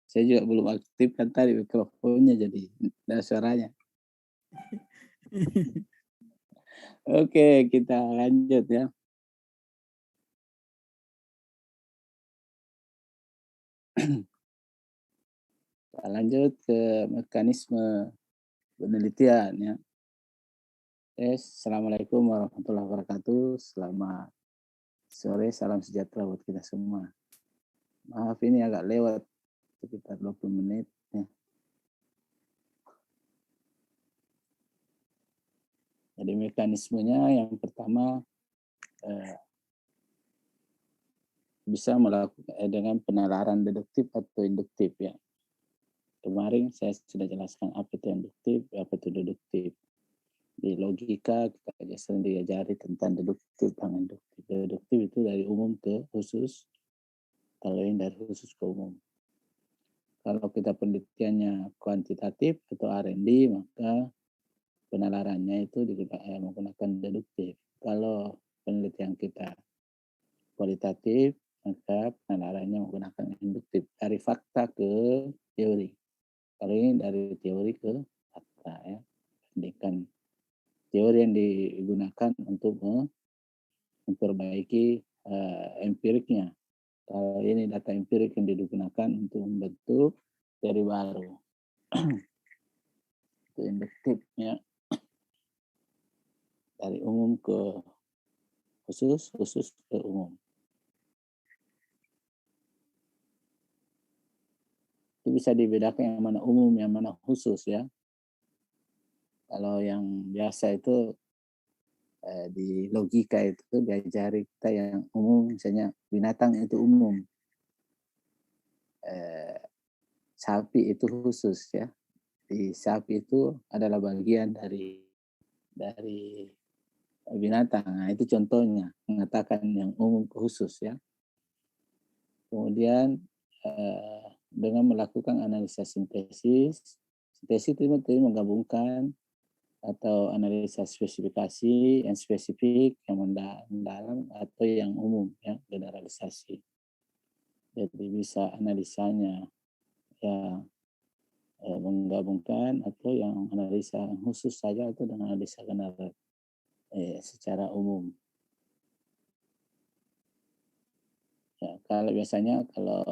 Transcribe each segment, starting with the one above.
Saya juga belum aktifkan tadi mikrofonnya jadi nggak ada suaranya. Oke, kita lanjut ya. Kita lanjut ke mekanisme penelitian ya. Assalamualaikum warahmatullahi wabarakatuh. Selamat sore, salam sejahtera buat kita semua. Maaf ini agak lewat sekitar 20 menit ya. Jadi mekanismenya yang pertama bisa melakukan dengan penalaran deduktif atau induktif ya. Kemarin saya sudah jelaskan apa itu induktif, apa itu deduktif. Di logika kita sering diajari tentang deduktif dan induktif. Deduktif itu dari umum ke khusus, kalau yang dari khusus ke umum. Kalau kita penelitiannya kuantitatif atau R&D, maka penalarannya itu menggunakan deduktif. Kalau penelitian kita kualitatif, maka penalarannya menggunakan induktif. Dari fakta ke teori. Kalau ini dari teori ke fakta ya. Bandingkan teori yang digunakan untuk memperbaiki empiriknya. Kalau ini data empirik yang digunakan untuk membentuk teori baru. Itu induktifnya dari umum ke khusus, khusus ke umum. Itu bisa dibedakan yang mana umum, yang mana khusus ya. Kalau yang biasa itu di logika itu diajari kita yang umum, misalnya binatang itu umum, sapi itu khusus ya. Di sapi itu adalah bagian dari binatang. Nah, itu contohnya mengatakan yang umum ke khusus ya. Kemudian dengan melakukan analisa sintesis itu menggabungkan atau analisa spesifikasi yang spesifik, yang mendalam atau yang umum ya, generalisasi. Jadi bisa analisanya ya menggabungkan atau yang analisa khusus saja atau dengan analisa general secara umum. Ya, kalau biasanya kalau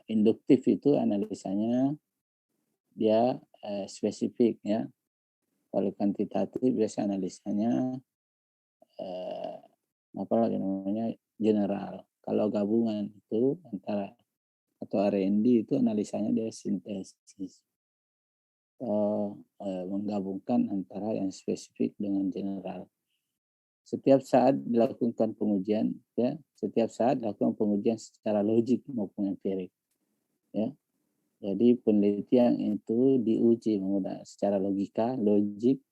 induktif itu analisanya dia spesifik ya. Kalau kuantitatif biasa analisanya apa lagi namanya general. Kalau gabungan itu antara atau R&D itu analisanya dia sintesis. Menggabungkan antara yang spesifik dengan general. Setiap saat dilakukan pengujian ya, setiap saat dilakukan pengujian secara logik maupun empirik ya. Jadi penelitian itu diuji menggunakan secara logika, logik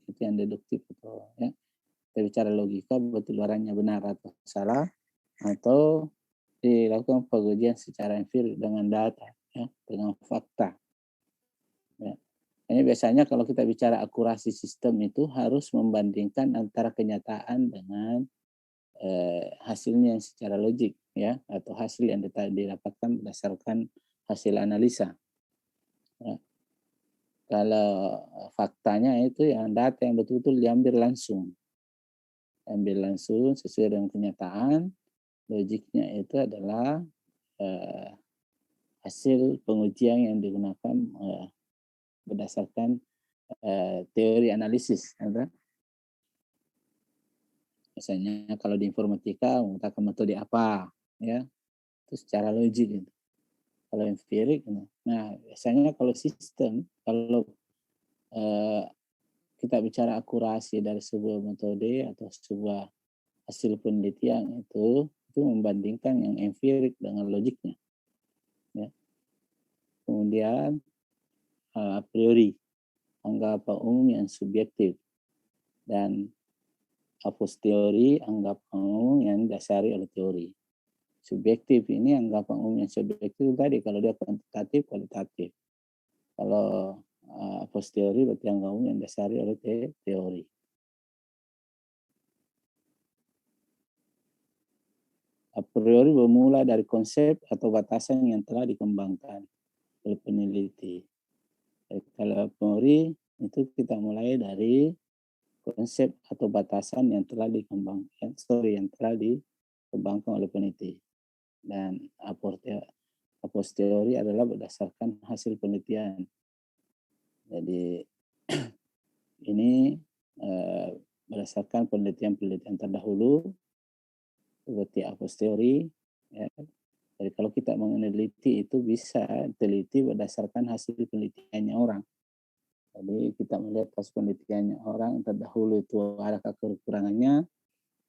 itu yang deduktif atau ya. Kita bicara logika betul orangnya benar atau salah, atau dilakukan pengujian secara empirik dengan data ya, dengan fakta. Ya. Ini biasanya kalau kita bicara akurasi sistem itu harus membandingkan antara kenyataan dengan hasilnya secara logik ya, atau hasil yang didapatkan berdasarkan hasil analisa. Ya. Kalau faktanya itu yang data yang betul-betul diambil langsung sesuai dengan kenyataan. Logiknya itu adalah hasil pengujian yang digunakan berdasarkan teori analisis. Misalnya kalau di informatika menggunakan metode apa, ya itu secara logik. Gitu. Kalau empirik, nah biasanya kalau sistem, kalau kita bicara akurasi dari sebuah metode atau sebuah hasil penelitian itu membandingkan yang empirik dengan logiknya. Ya. Kemudian a priori, anggapan umum yang subjektif, dan a posteriori anggapan umum yang didasari oleh teori. Subjektif ini anggapan umum yang subjektif tadi kalau dia kuantitatif, kualitatif. Kalau a posteriori berarti anggapan umum yang didasari oleh teori. A priori bermula dari konsep atau batasan yang telah dikembangkan oleh peneliti. Kalau a priori itu kita mulai dari konsep atau batasan yang telah dikembangkan, yang telah dikembangkan oleh peneliti. Dan a posteriori adalah berdasarkan hasil penelitian. Jadi ini berdasarkan penelitian-penelitian terdahulu seperti a posteriori. Ya. Jadi kalau kita meneliti itu bisa teliti berdasarkan hasil penelitiannya orang. Jadi kita melihat hasil penelitiannya orang terdahulu itu adakah kekurangannya,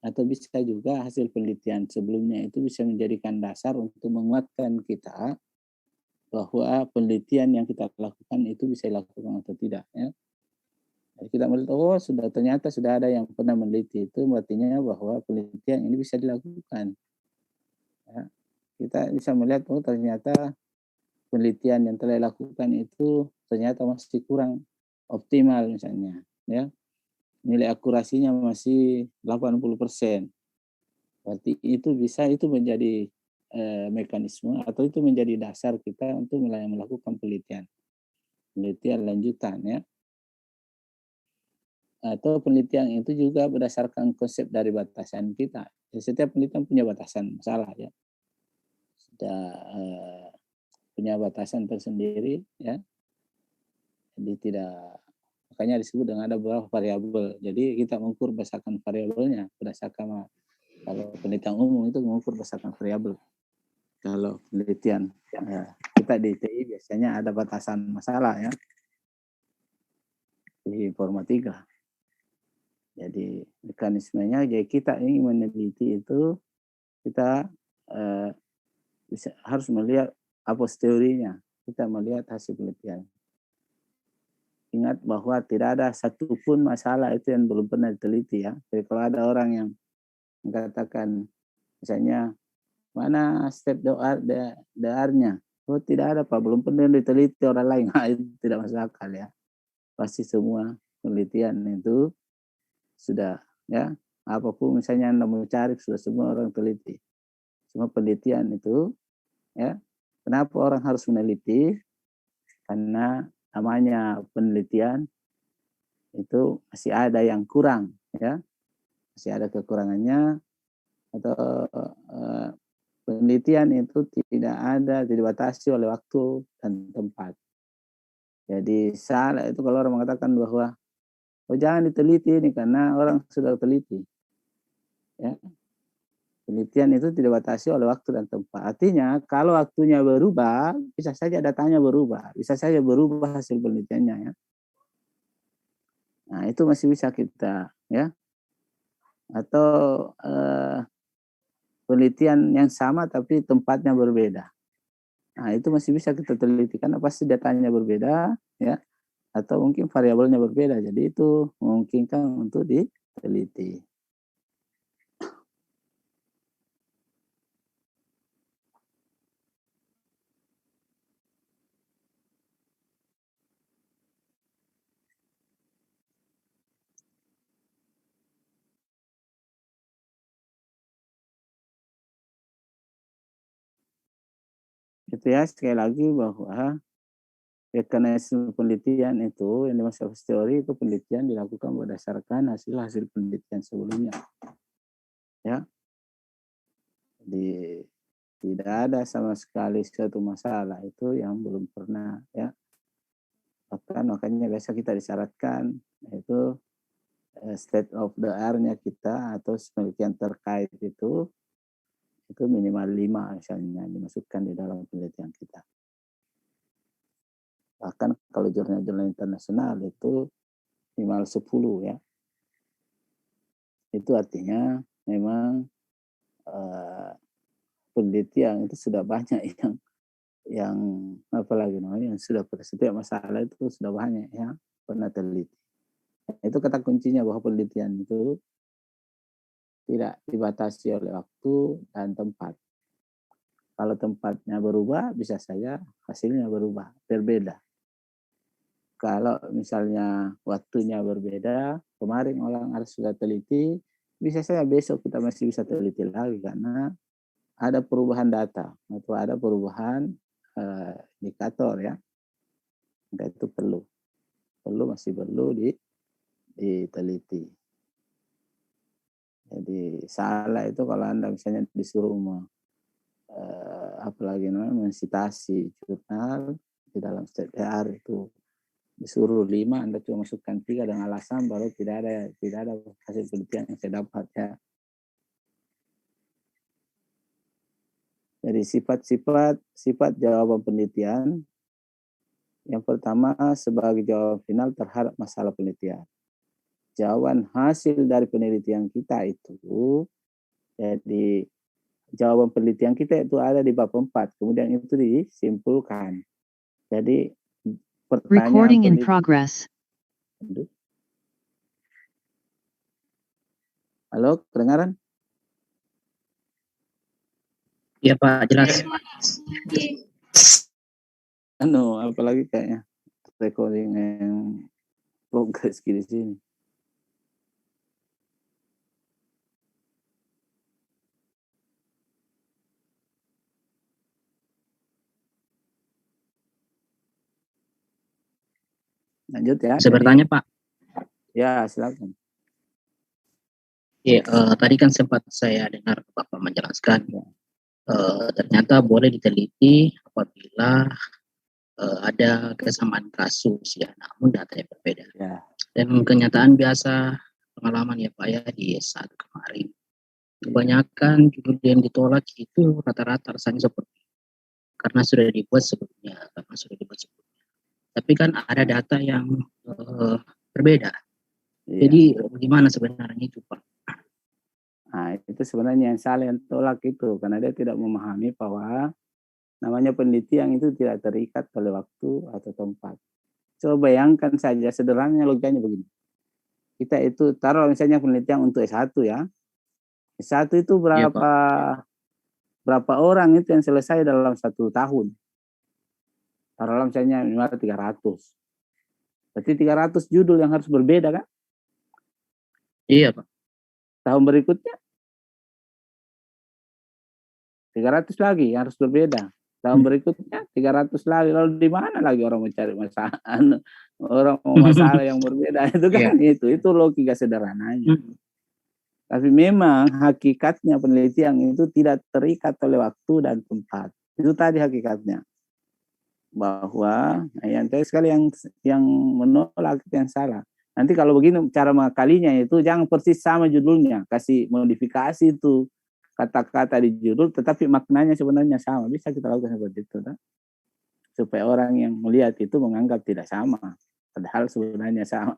atau bisa juga hasil penelitian sebelumnya itu bisa menjadikan dasar untuk menguatkan kita bahwa penelitian yang kita lakukan itu bisa dilakukan atau tidak. Ya. Jadi kita melihat, ternyata sudah ada yang pernah meneliti, itu artinya bahwa penelitian ini bisa dilakukan. Ya. Kita bisa melihat, ternyata penelitian yang telah dilakukan itu ternyata masih kurang optimal misalnya. Ya. Nilai akurasinya masih 80%. Berarti itu menjadi mekanisme atau itu menjadi dasar kita untuk mulai melakukan penelitian lanjutan, ya. Atau penelitian itu juga berdasarkan konsep dari batasan kita. Setiap penelitian punya batasan masalah, ya. Sudah punya batasan tersendiri, ya. Jadi makanya disebut dengan ada beberapa variabel. Jadi kita mengukur berdasarkan variabelnya, berdasarkan kalau penelitian umum itu mengukur berdasarkan variabel. Kalau penelitian kita di TI biasanya ada batasan masalah, ya, di informatika. Jadi mekanismenya, jadi kita ingin meneliti itu kita harus melihat a posteriorinya, kita melihat hasil penelitian. Ingat bahwa tidak ada satupun masalah itu yang belum pernah diteliti, ya. Jadi kalau ada orang yang mengatakan misalnya mana step DR-nya, tidak ada Pak, belum pernah diteliti orang lain. Itu tidak masuk akal, ya. Pasti semua penelitian itu sudah, ya, apapun misalnya Anda mau cari sudah semua orang teliti. Semua penelitian itu, ya. Kenapa orang harus meneliti? Karena namanya penelitian itu masih ada yang kurang, ya. Masih ada kekurangannya, atau penelitian itu tidak dibatasi oleh waktu dan tempat. Jadi salah itu kalau orang mengatakan bahwa jangan diteliti ini karena orang sudah teliti. Ya. Penelitian itu tidak dibatasi oleh waktu dan tempat. Artinya kalau waktunya berubah, bisa saja datanya berubah, bisa saja berubah hasil penelitiannya, ya. Nah, itu masih bisa kita, ya. Atau penelitian yang sama tapi tempatnya berbeda. Nah, itu masih bisa kita teliti karena pasti datanya berbeda, ya. Atau mungkin variabelnya berbeda. Jadi itu memungkinkan untuk diteliti. Itu, ya, sekali lagi bahwa mekanisme penelitian itu yang dimaksud teori itu penelitian dilakukan berdasarkan hasil penelitian sebelumnya, ya. Jadi tidak ada sama sekali suatu masalah itu yang belum pernah, ya. Makanya biasa kita disyaratkan yaitu state of the art-nya kita atau penelitian terkait itu minimal 5 misalnya dimasukkan di dalam penelitian kita. Bahkan kalau jurnal-jurnal internasional itu minimal 10, ya. Itu artinya memang penelitian itu sudah banyak yang apalagi namanya yang sudah pada setiap masalah itu sudah banyak yang pernah teliti. Itu kata kuncinya bahwa penelitian itu tidak dibatasi oleh waktu dan tempat. Kalau tempatnya berubah, bisa saja hasilnya berbeda. Kalau misalnya waktunya berbeda, kemarin orang harus sudah teliti, bisa saja besok kita masih bisa teliti lagi karena ada perubahan data atau ada perubahan indikator ya, maka itu masih perlu diteliti. Jadi salah itu kalau Anda misalnya disuruh apalagi namanya mensitasi jurnal di dalam STR itu disuruh 5, Anda cuma masukkan 3 dengan alasan baru tidak ada hasil penelitian yang saya dapat ya. Jadi sifat jawaban penelitian yang pertama sebagai jawaban final terhadap masalah penelitian. Jawaban hasil dari penelitian kita itu, jadi jawaban penelitian kita itu ada di bab 4, kemudian itu disimpulkan. Jadi pertanyaan Recording in progress. Halo, kedengaran? Iya Pak, jelas. Apalagi kayaknya recording yang progress di sini. Lanjut ya. Bisa bertanya Pak? Ya, silakan. Iya, tadi kan sempat saya dengar Bapak menjelaskan ternyata boleh diteliti apabila ada kesamaan kasus ya, namun datanya berbeda. Ya. Dan kenyataan biasa pengalaman ya Pak ya di S1 kemarin, kebanyakan judul yang ditolak itu rata-rata rasanya seperti karena sudah dibuat sebelumnya. Tapi kan ada data yang berbeda. Ya. Jadi bagaimana sebenarnya itu Pak? Nah, itu sebenarnya yang salah yang tolak itu, karena dia tidak memahami bahwa namanya penelitian itu tidak terikat oleh waktu atau tempat. Coba bayangkan saja sederhananya logikanya begini. Kita itu taruh misalnya penelitian untuk S1 ya. S1 itu berapa orang itu yang selesai dalam 1 tahun. Taruhlah misalnya minimal 300. Berarti 300 judul yang harus berbeda kan? Iya Pak. Tahun berikutnya 300 lagi harus berbeda. Tahun berikutnya 300 lagi. Lalu di mana lagi orang mencari masalah, orang mau masalah yang berbeda itu kan? Itu logika sederhananya. Tapi memang hakikatnya penelitian itu tidak terikat oleh waktu dan tempat. Itu tadi hakikatnya. Bahwa yang tadi sekali yang menolak yang salah. Nanti kalau begini cara mengakalinya itu jangan persis sama judulnya, kasih modifikasi itu kata-kata di judul, tetapi maknanya sebenarnya sama. Bisa kita lakukan seperti itu, tak? Supaya orang yang melihat itu menganggap tidak sama, padahal sebenarnya sama.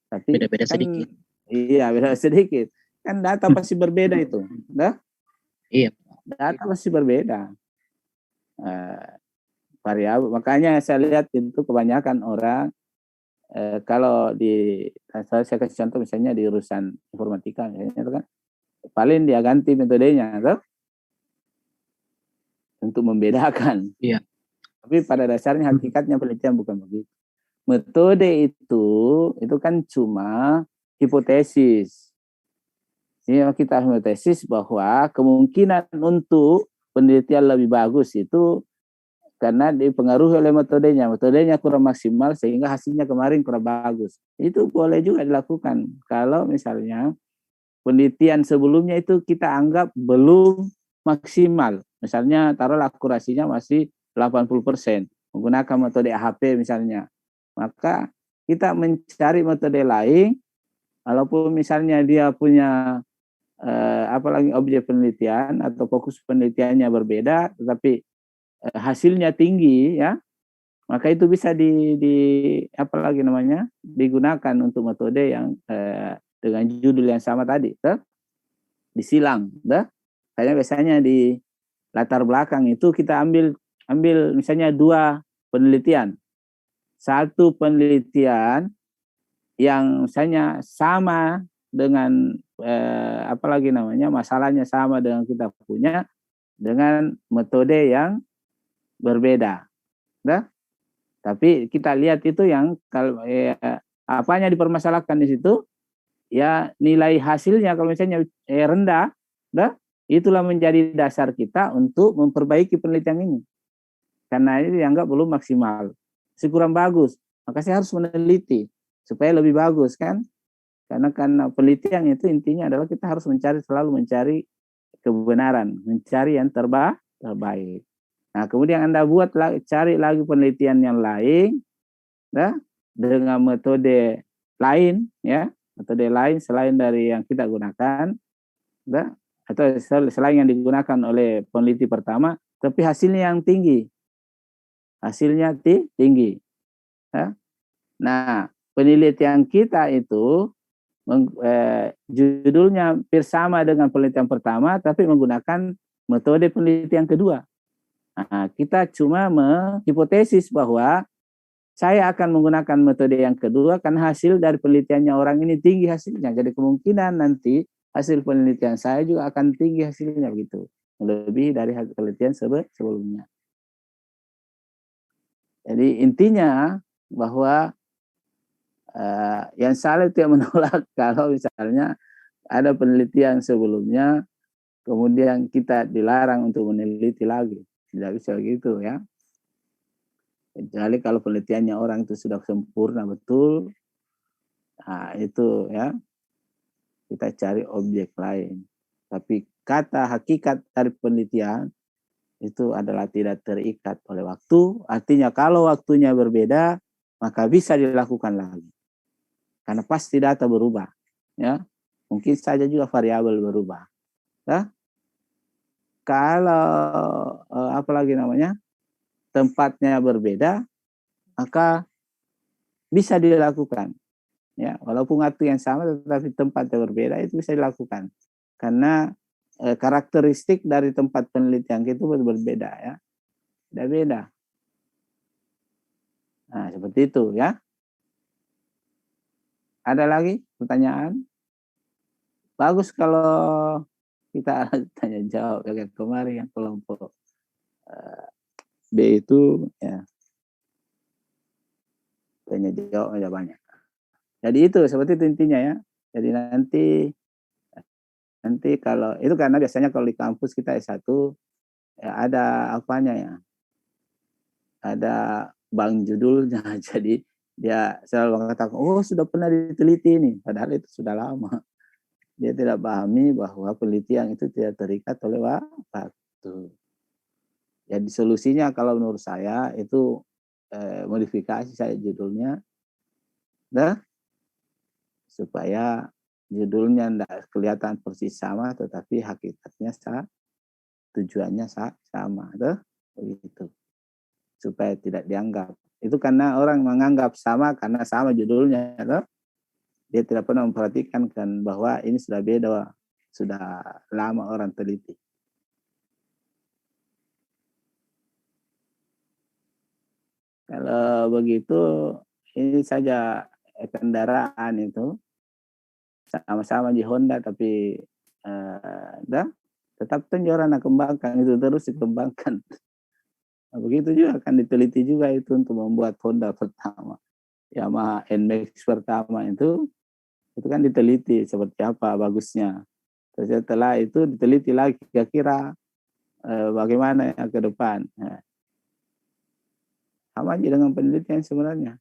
Tapi beda-beda kan, sedikit. Iya, beda sedikit. Kan data pasti berbeda itu, dah? Iya. Data pasti berbeda. Variabel. Makanya saya lihat itu kebanyakan orang kalau saya kasih contoh misalnya di urusan informatika misalnya itu kan paling dia ganti metodenya tuh untuk membedakan. Iya. Tapi pada dasarnya hakikatnya penelitian bukan begitu. Metode itu kan cuma hipotesis. Ini kita hipotesis bahwa kemungkinan untuk penelitian lebih bagus itu karena dipengaruhi oleh metodenya. Metodenya kurang maksimal sehingga hasilnya kemarin kurang bagus. Itu boleh juga dilakukan. Kalau misalnya penelitian sebelumnya itu kita anggap belum maksimal. Misalnya taruhlah akurasinya masih 80%. Menggunakan metode AHP misalnya. Maka kita mencari metode lain. Walaupun misalnya dia punya apalagi objek penelitian atau fokus penelitiannya berbeda. Tetapi hasilnya tinggi ya, maka itu bisa apalagi namanya digunakan untuk metode yang dengan judul yang sama tadi, disilang, Kayak biasanya di latar belakang itu kita ambil misalnya 2 penelitian, 1 penelitian yang misalnya sama dengan apalagi namanya masalahnya sama dengan kita punya dengan metode yang berbeda, tapi kita lihat itu yang kalau apanya dipermasalahkan di situ ya nilai hasilnya kalau misalnya rendah, Itulah menjadi dasar kita untuk memperbaiki penelitian ini. Karena ini dianggap belum maksimal. Kurang bagus. Maka saya harus meneliti supaya lebih bagus kan. Karena penelitian itu intinya adalah kita harus selalu mencari kebenaran, mencari yang terbaik. Nah, kemudian Anda cari lagi penelitian yang lain, ya, dengan metode lain, ya, metode lain selain dari yang kita gunakan, ya, atau selain yang digunakan oleh peneliti pertama, tapi hasilnya yang tinggi, tinggi. Ya. Nah, penelitian kita itu judulnya hampir sama dengan penelitian pertama, tapi menggunakan metode penelitian kedua. Nah, kita cuma menghipotesis bahwa saya akan menggunakan metode yang kedua karena hasil dari penelitiannya orang ini tinggi hasilnya. Jadi kemungkinan nanti hasil penelitian saya juga akan tinggi hasilnya begitu. Lebih dari hasil penelitian sebelumnya. Jadi intinya bahwa yang salah itu yang menolak kalau misalnya ada penelitian sebelumnya kemudian kita dilarang untuk meneliti lagi. Tidak bisa gitu ya. Kecuali kalau penelitiannya orang itu sudah sempurna betul, nah itu ya kita cari objek lain. Tapi kata hakikat dari penelitian itu adalah tidak terikat oleh waktu. Artinya kalau waktunya berbeda, maka bisa dilakukan lagi. Karena pasti data berubah. Ya, mungkin saja juga variabel berubah. Ya. Kalau tempatnya berbeda, maka bisa dilakukan. Ya, walaupun waktu yang sama tetapi tempatnya berbeda itu bisa dilakukan. Karena karakteristik dari tempat penelitian itu berbeda ya. Beda. Nah, seperti itu ya. Ada lagi pertanyaan? Bagus kalau kita tanya jawab ya kemarin yang kelompok B itu ya tanya jawab aja banyak. Jadi itu seperti itu intinya ya. Jadi nanti kalau itu karena biasanya kalau di kampus kita S1 ya ada apanya ya. Ada bank judulnya. Jadi dia selalu mengatakan, oh sudah pernah diteliti ini. Padahal itu sudah lama. Dia tidak pahami bahwa penelitian itu tidak terikat oleh waktu. Jadi solusinya kalau menurut saya itu modifikasi saya judulnya, supaya judulnya tidak kelihatan persis sama, tetapi hakikatnya tujuannya sama, begitu. Supaya tidak dianggap. Itu karena orang menganggap sama karena sama judulnya, dia tidak pernah memperhatikan kan bahwa ini sudah beda, sudah lama orang teliti. Kalau begitu, ini saja kendaraan itu sama-sama di Honda, tapi tetap orang kembangkan itu terus dikembangkan. Nah, begitu juga akan diteliti juga itu untuk membuat Honda pertama, Yamaha NMAX pertama itu kan diteliti seperti apa bagusnya. Setelah itu diteliti lagi kira-kira bagaimana yang ke depan. Nah, sama aja dengan penelitian sebenarnya.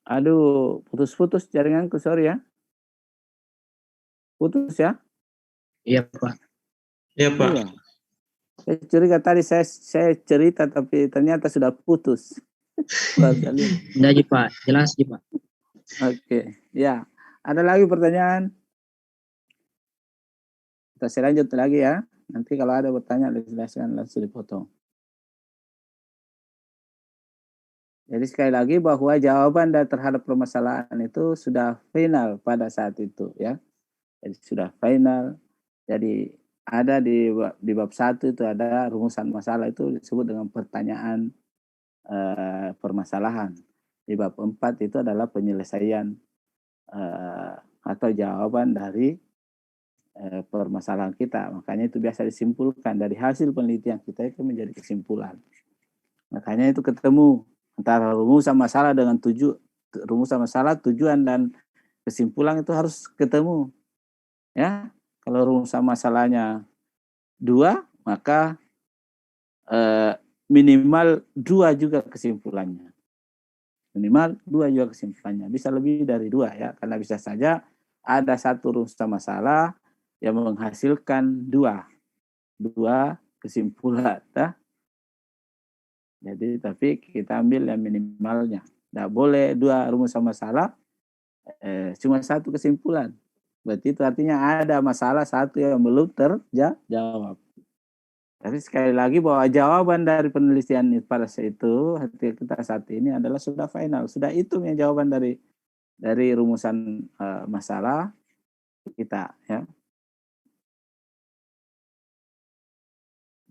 Aduh, putus-putus jaringanku, sorry ya. Putus ya? Iya, Pak. Iya, Pak. Iya. Saya curiga tadi saya cerita tapi ternyata sudah putus. Enggak, Pak. Jelas, Pak. Oke. Ya. Ada lagi pertanyaan? Kita lanjut lagi ya. Nanti kalau ada pertanyaan dijelaskan langsung dipotong. Jadi sekali lagi bahwa jawaban terhadap permasalahan itu sudah final pada saat itu ya. Jadi sudah final. Jadi ada di bab 1 itu ada rumusan masalah, itu disebut dengan pertanyaan permasalahan. Di bab 4 itu adalah penyelesaian atau jawaban dari permasalahan kita. Makanya itu biasa disimpulkan dari hasil penelitian kita itu menjadi kesimpulan. Makanya itu ketemu antara rumusan masalah dengan rumusan masalah, tujuan dan kesimpulan itu harus ketemu. Ya, kalau rumusan masalahnya 2, maka minimal 2 juga kesimpulannya. Minimal 2 juga kesimpulannya. Bisa lebih dari 2 ya, karena bisa saja ada satu rumusan masalah yang menghasilkan 2 kesimpulan. Ya. Jadi tapi kita ambil yang minimalnya. Tidak boleh 2 rumusan masalah, cuma 1 kesimpulan. Berarti itu artinya ada masalah 1 yang belum terjawab. Tapi sekali lagi bahwa jawaban dari penelitian pada saat itu, kita saat ini adalah sudah final. Sudah itu yang jawaban dari rumusan masalah kita. Ya.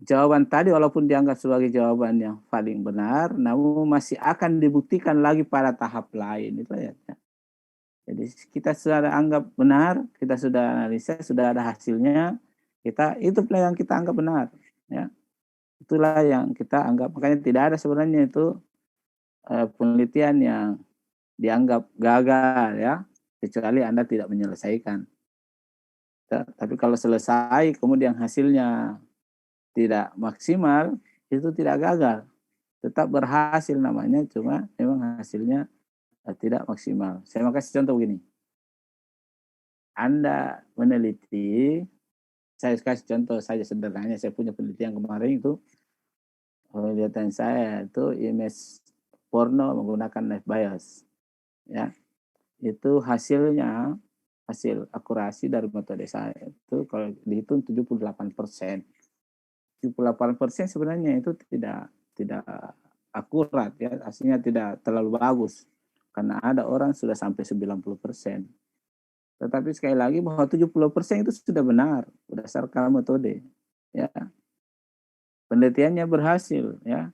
Jawaban tadi walaupun dianggap sebagai jawaban yang paling benar, namun masih akan dibuktikan lagi pada tahap lain. Itu ya. Jadi kita sudah anggap benar, kita sudah analisa, sudah ada hasilnya, itu yang kita anggap benar. Ya. Itulah yang kita anggap. Makanya tidak ada sebenarnya itu penelitian yang dianggap gagal ya, kecuali Anda tidak menyelesaikan. Tapi kalau selesai kemudian hasilnya tidak maksimal, itu tidak gagal. Tetap berhasil namanya, cuma memang hasilnya tidak maksimal. Saya kasih contoh begini. Anda meneliti, saya kasih contoh saja sederhananya, saya punya penelitian kemarin itu, penelitian saya itu image porno menggunakan live bias. Ya, itu hasil akurasi dari metode saya itu kalau dihitung 78%. 78% sebenarnya itu tidak akurat ya, hasilnya tidak terlalu bagus karena ada orang sudah sampai 90%. Tetapi sekali lagi bahwa 70% itu sudah benar berdasarkan metode ya. Penelitiannya berhasil ya.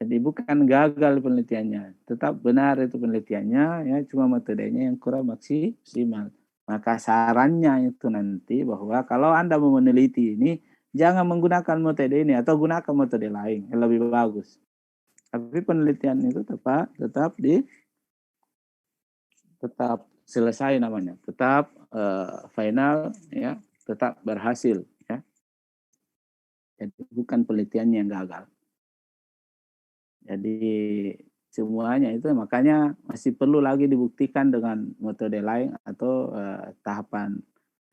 Jadi bukan gagal penelitiannya, tetap benar itu penelitiannya ya, cuma metodenya yang kurang maksimal. Maka sarannya itu nanti bahwa kalau Anda mau meneliti ini, jangan menggunakan metode ini atau gunakan metode lain yang lebih bagus. Tapi penelitian itu tetap selesai namanya, tetap final ya, tetap berhasil ya. Jadi bukan penelitiannya yang gagal. Jadi semuanya itu makanya masih perlu lagi dibuktikan dengan metode lain atau tahapan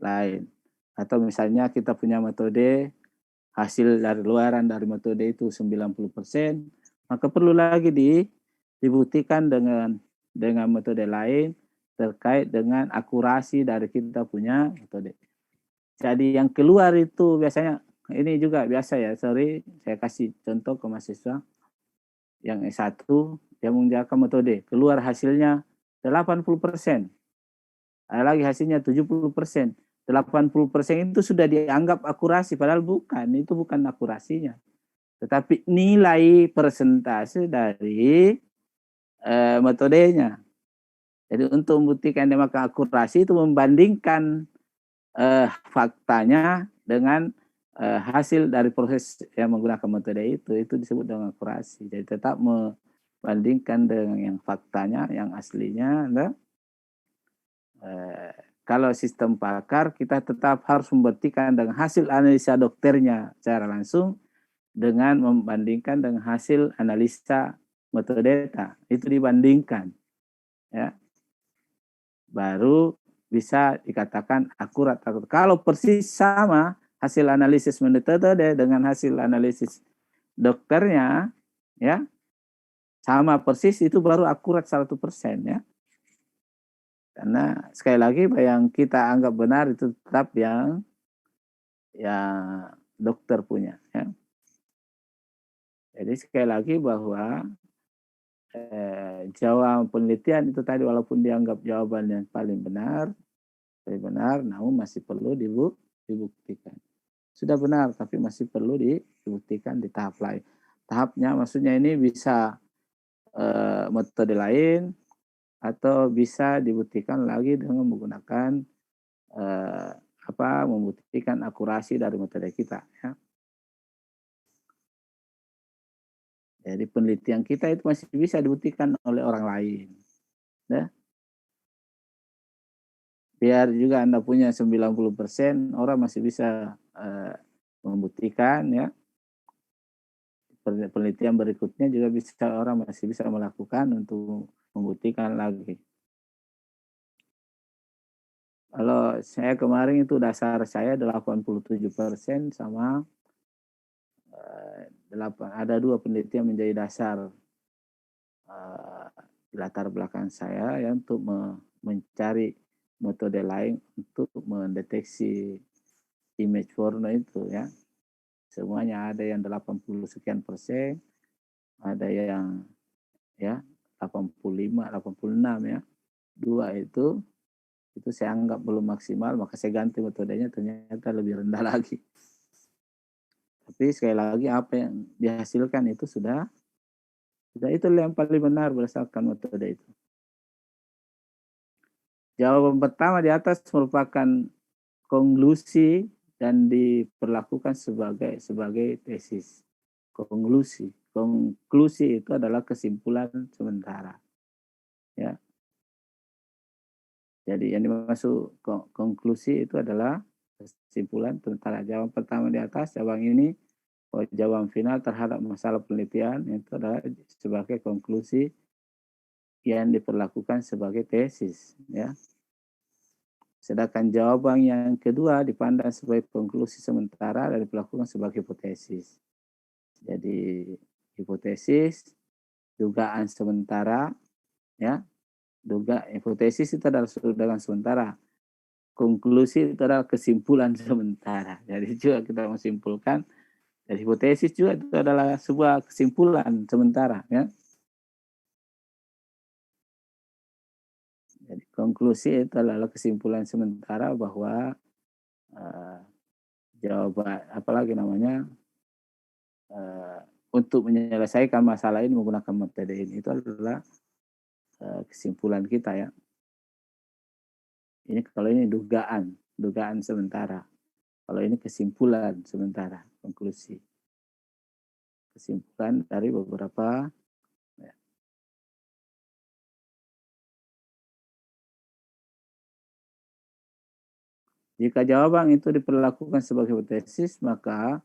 lain. Atau misalnya kita punya metode, hasil dari luaran dari metode itu 90%, maka perlu lagi dibuktikan dengan metode lain terkait dengan akurasi dari kita punya metode. Jadi yang keluar itu biasanya, ini juga biasa ya, saya kasih contoh ke mahasiswa yang S1 yang menggunakan metode, keluar hasilnya 80%. Ada lagi hasilnya 70%. 80% itu sudah dianggap akurasi, padahal bukan, itu bukan akurasinya. Tetapi nilai persentase dari metodenya. Jadi untuk membuktikan dia maka akurasi itu membandingkan faktanya dengan hasil dari proses yang menggunakan metode itu disebut dengan akurasi. Jadi tetap membandingkan dengan yang faktanya, yang aslinya. Kalau sistem pakar kita tetap harus membuktikan dengan hasil analisa dokternya secara langsung dengan membandingkan dengan hasil analisa metode itu dibandingkan, ya, baru bisa dikatakan akurat. Kalau persis sama hasil analisis metode dengan hasil analisis dokternya, ya, sama persis, itu baru akurat 100% ya. Karena sekali lagi yang kita anggap benar itu tetap yang dokter punya ya. Jadi sekali lagi bahwa jawaban penelitian itu tadi walaupun dianggap jawaban yang paling benar, namun masih perlu dibuktikan. Sudah benar, tapi masih perlu dibuktikan di tahap lain. Tahapnya maksudnya ini bisa metode lain atau bisa dibuktikan lagi dengan menggunakan membuktikan akurasi dari metode kita. Ya. Jadi penelitian kita itu masih bisa dibuktikan oleh orang lain. Ya. Biar juga Anda punya 90%, orang masih bisa membuktikan ya. Penelitian berikutnya juga bisa orang masih bisa melakukan untuk membuktikan lagi. Kalau saya kemarin itu dasar saya 87% sama ada 2 penelitian menjadi dasar latar belakang saya ya untuk mencari metode lain untuk mendeteksi image porno itu ya. Semuanya ada yang 80 sekian persen, ada yang ya 85, 86 ya. 2 itu saya anggap belum maksimal, maka saya ganti metodenya, ternyata lebih rendah lagi. Tapi sekali lagi apa yang dihasilkan itu sudah itu yang paling benar berdasarkan metode itu. Jawaban pertama di atas merupakan konklusi dan diperlakukan sebagai tesis. Konklusi itu adalah kesimpulan sementara. Ya. Jadi yang dimaksud konklusi itu adalah kesimpulan sementara. Jawaban pertama di atas, jawaban ini, jawaban final terhadap masalah penelitian itu adalah sebagai konklusi yang diperlakukan sebagai tesis. Ya. Sedangkan jawaban yang kedua dipandang sebagai konklusi sementara dan diperlakukan sebagai hipotesis. Jadi hipotesis, dugaan sementara, ya. Hipotesis itu adalah dugaan sementara. Konklusi itu adalah kesimpulan sementara. Jadi juga kita menyimpulkan dari hipotesis juga itu adalah sebuah kesimpulan sementara. Ya. Jadi konklusi itu adalah kesimpulan sementara bahwa jawaban untuk menyelesaikan masalah ini menggunakan metode ini itu adalah kesimpulan kita ya. Ini kalau ini dugaan sementara. Kalau ini kesimpulan sementara, konklusi. Kesimpulan dari beberapa ya. Jika jawaban itu diperlakukan sebagai hipotesis, maka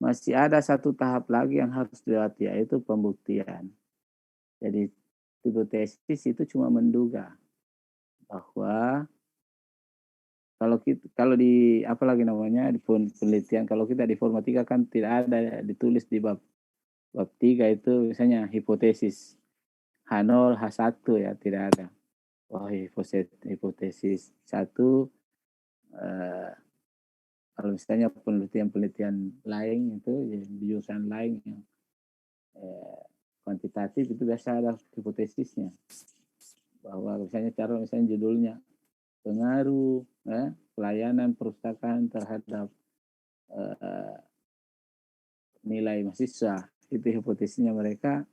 masih ada satu tahap lagi yang harus dilewati, yaitu pembuktian. Jadi hipotesis itu cuma menduga bahwa kalau di di penelitian, kalau kita di informatika kan tidak ada ditulis di bab 3 itu misalnya hipotesis H0 H1 ya, tidak ada. Hipotesis 1 kalau misalnya penelitian lain itu di jurusan lain yang kuantitatif itu biasa ada hipotesisnya, bahwa misalnya judulnya pengaruh pelayanan perpustakaan terhadap nilai mahasiswa, itu hipotesisnya mereka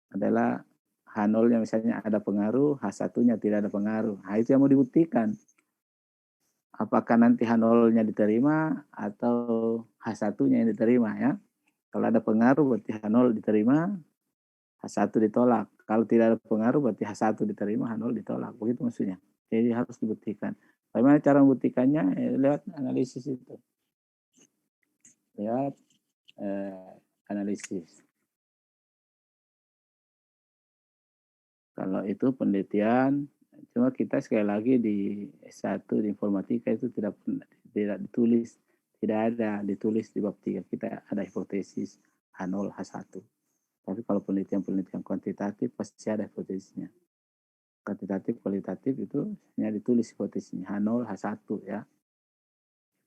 adalah H0-nya misalnya ada pengaruh, H1-nya tidak ada pengaruh. Nah, itu yang mau dibuktikan. Apakah nanti H0-nya diterima atau H1-nya yang diterima ya. Kalau ada pengaruh berarti H0 diterima, H1 ditolak. Kalau tidak ada pengaruh berarti H1 diterima, H0 ditolak. Begitu maksudnya. Jadi harus dibuktikan. Bagaimana cara membuktikannya? Lewat analisis itu. Lewat analisis. Kalau itu penelitian, cuma kita sekali lagi di S1 di informatika itu tidak ditulis, tidak ada ditulis di bab 3. Kita ada hipotesis H0, H1. Tapi kalau penelitian kuantitatif pasti ada hipotesisnya. Kuantitatif, kualitatif itu hanya ditulis hipotesisnya H0, H1 ya.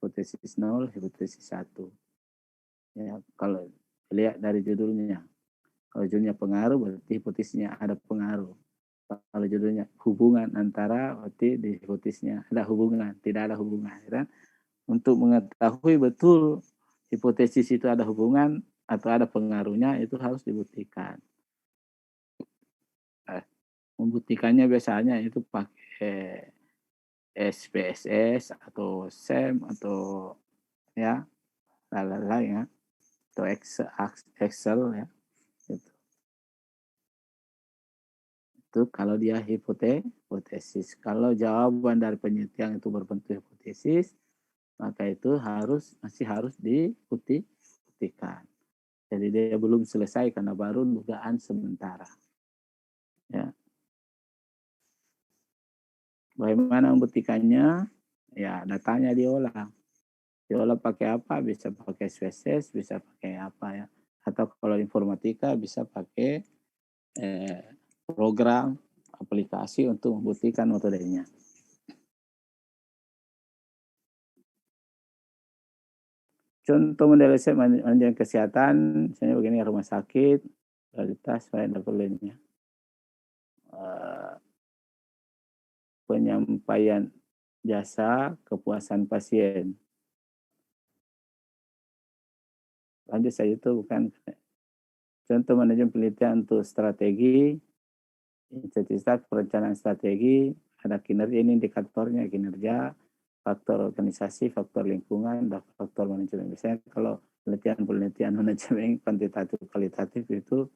Hipotesis 0, hipotesis 1. Ya, kalau lihat dari judulnya. Kalau judulnya pengaruh berarti hipotesisnya ada pengaruh. Kalau judulnya hubungan antara, berarti di hipotesisnya ada hubungan, tidak ada hubungan. Kan? untuk mengetahui betul hipotesis itu ada hubungan atau ada pengaruhnya, itu harus dibuktikan. Membuktikannya biasanya itu pakai SPSS atau SEM atau ya lalala ya, atau Excel ya. Itu kalau dia hipotesis. Kalau jawaban dari penelitian itu berbentuk hipotesis, maka itu masih harus dibuktikan. Jadi dia belum selesai karena baru dugaan sementara. Ya. Bagaimana membuktikannya? Ya, datanya diolah. Diolah pakai apa? Bisa pakai SPSS, bisa pakai apa ya? Atau kalau informatika bisa pakai program aplikasi untuk membuktikan metodenya. Contoh mendeteksi manajemen kesehatan, misalnya begini, rumah sakit, kualitas levelnya. Penyampaian jasa kepuasan pasien. Lanjut saja, itu bukan. Contoh manajemen penelitian untuk strategi, intensitas perencanaan strategi, ada kinerja, ini indikatornya kinerja, faktor organisasi, faktor lingkungan, dan faktor manajemen. Misalnya kalau penelitian manajemen kuantitatif kualitatif itu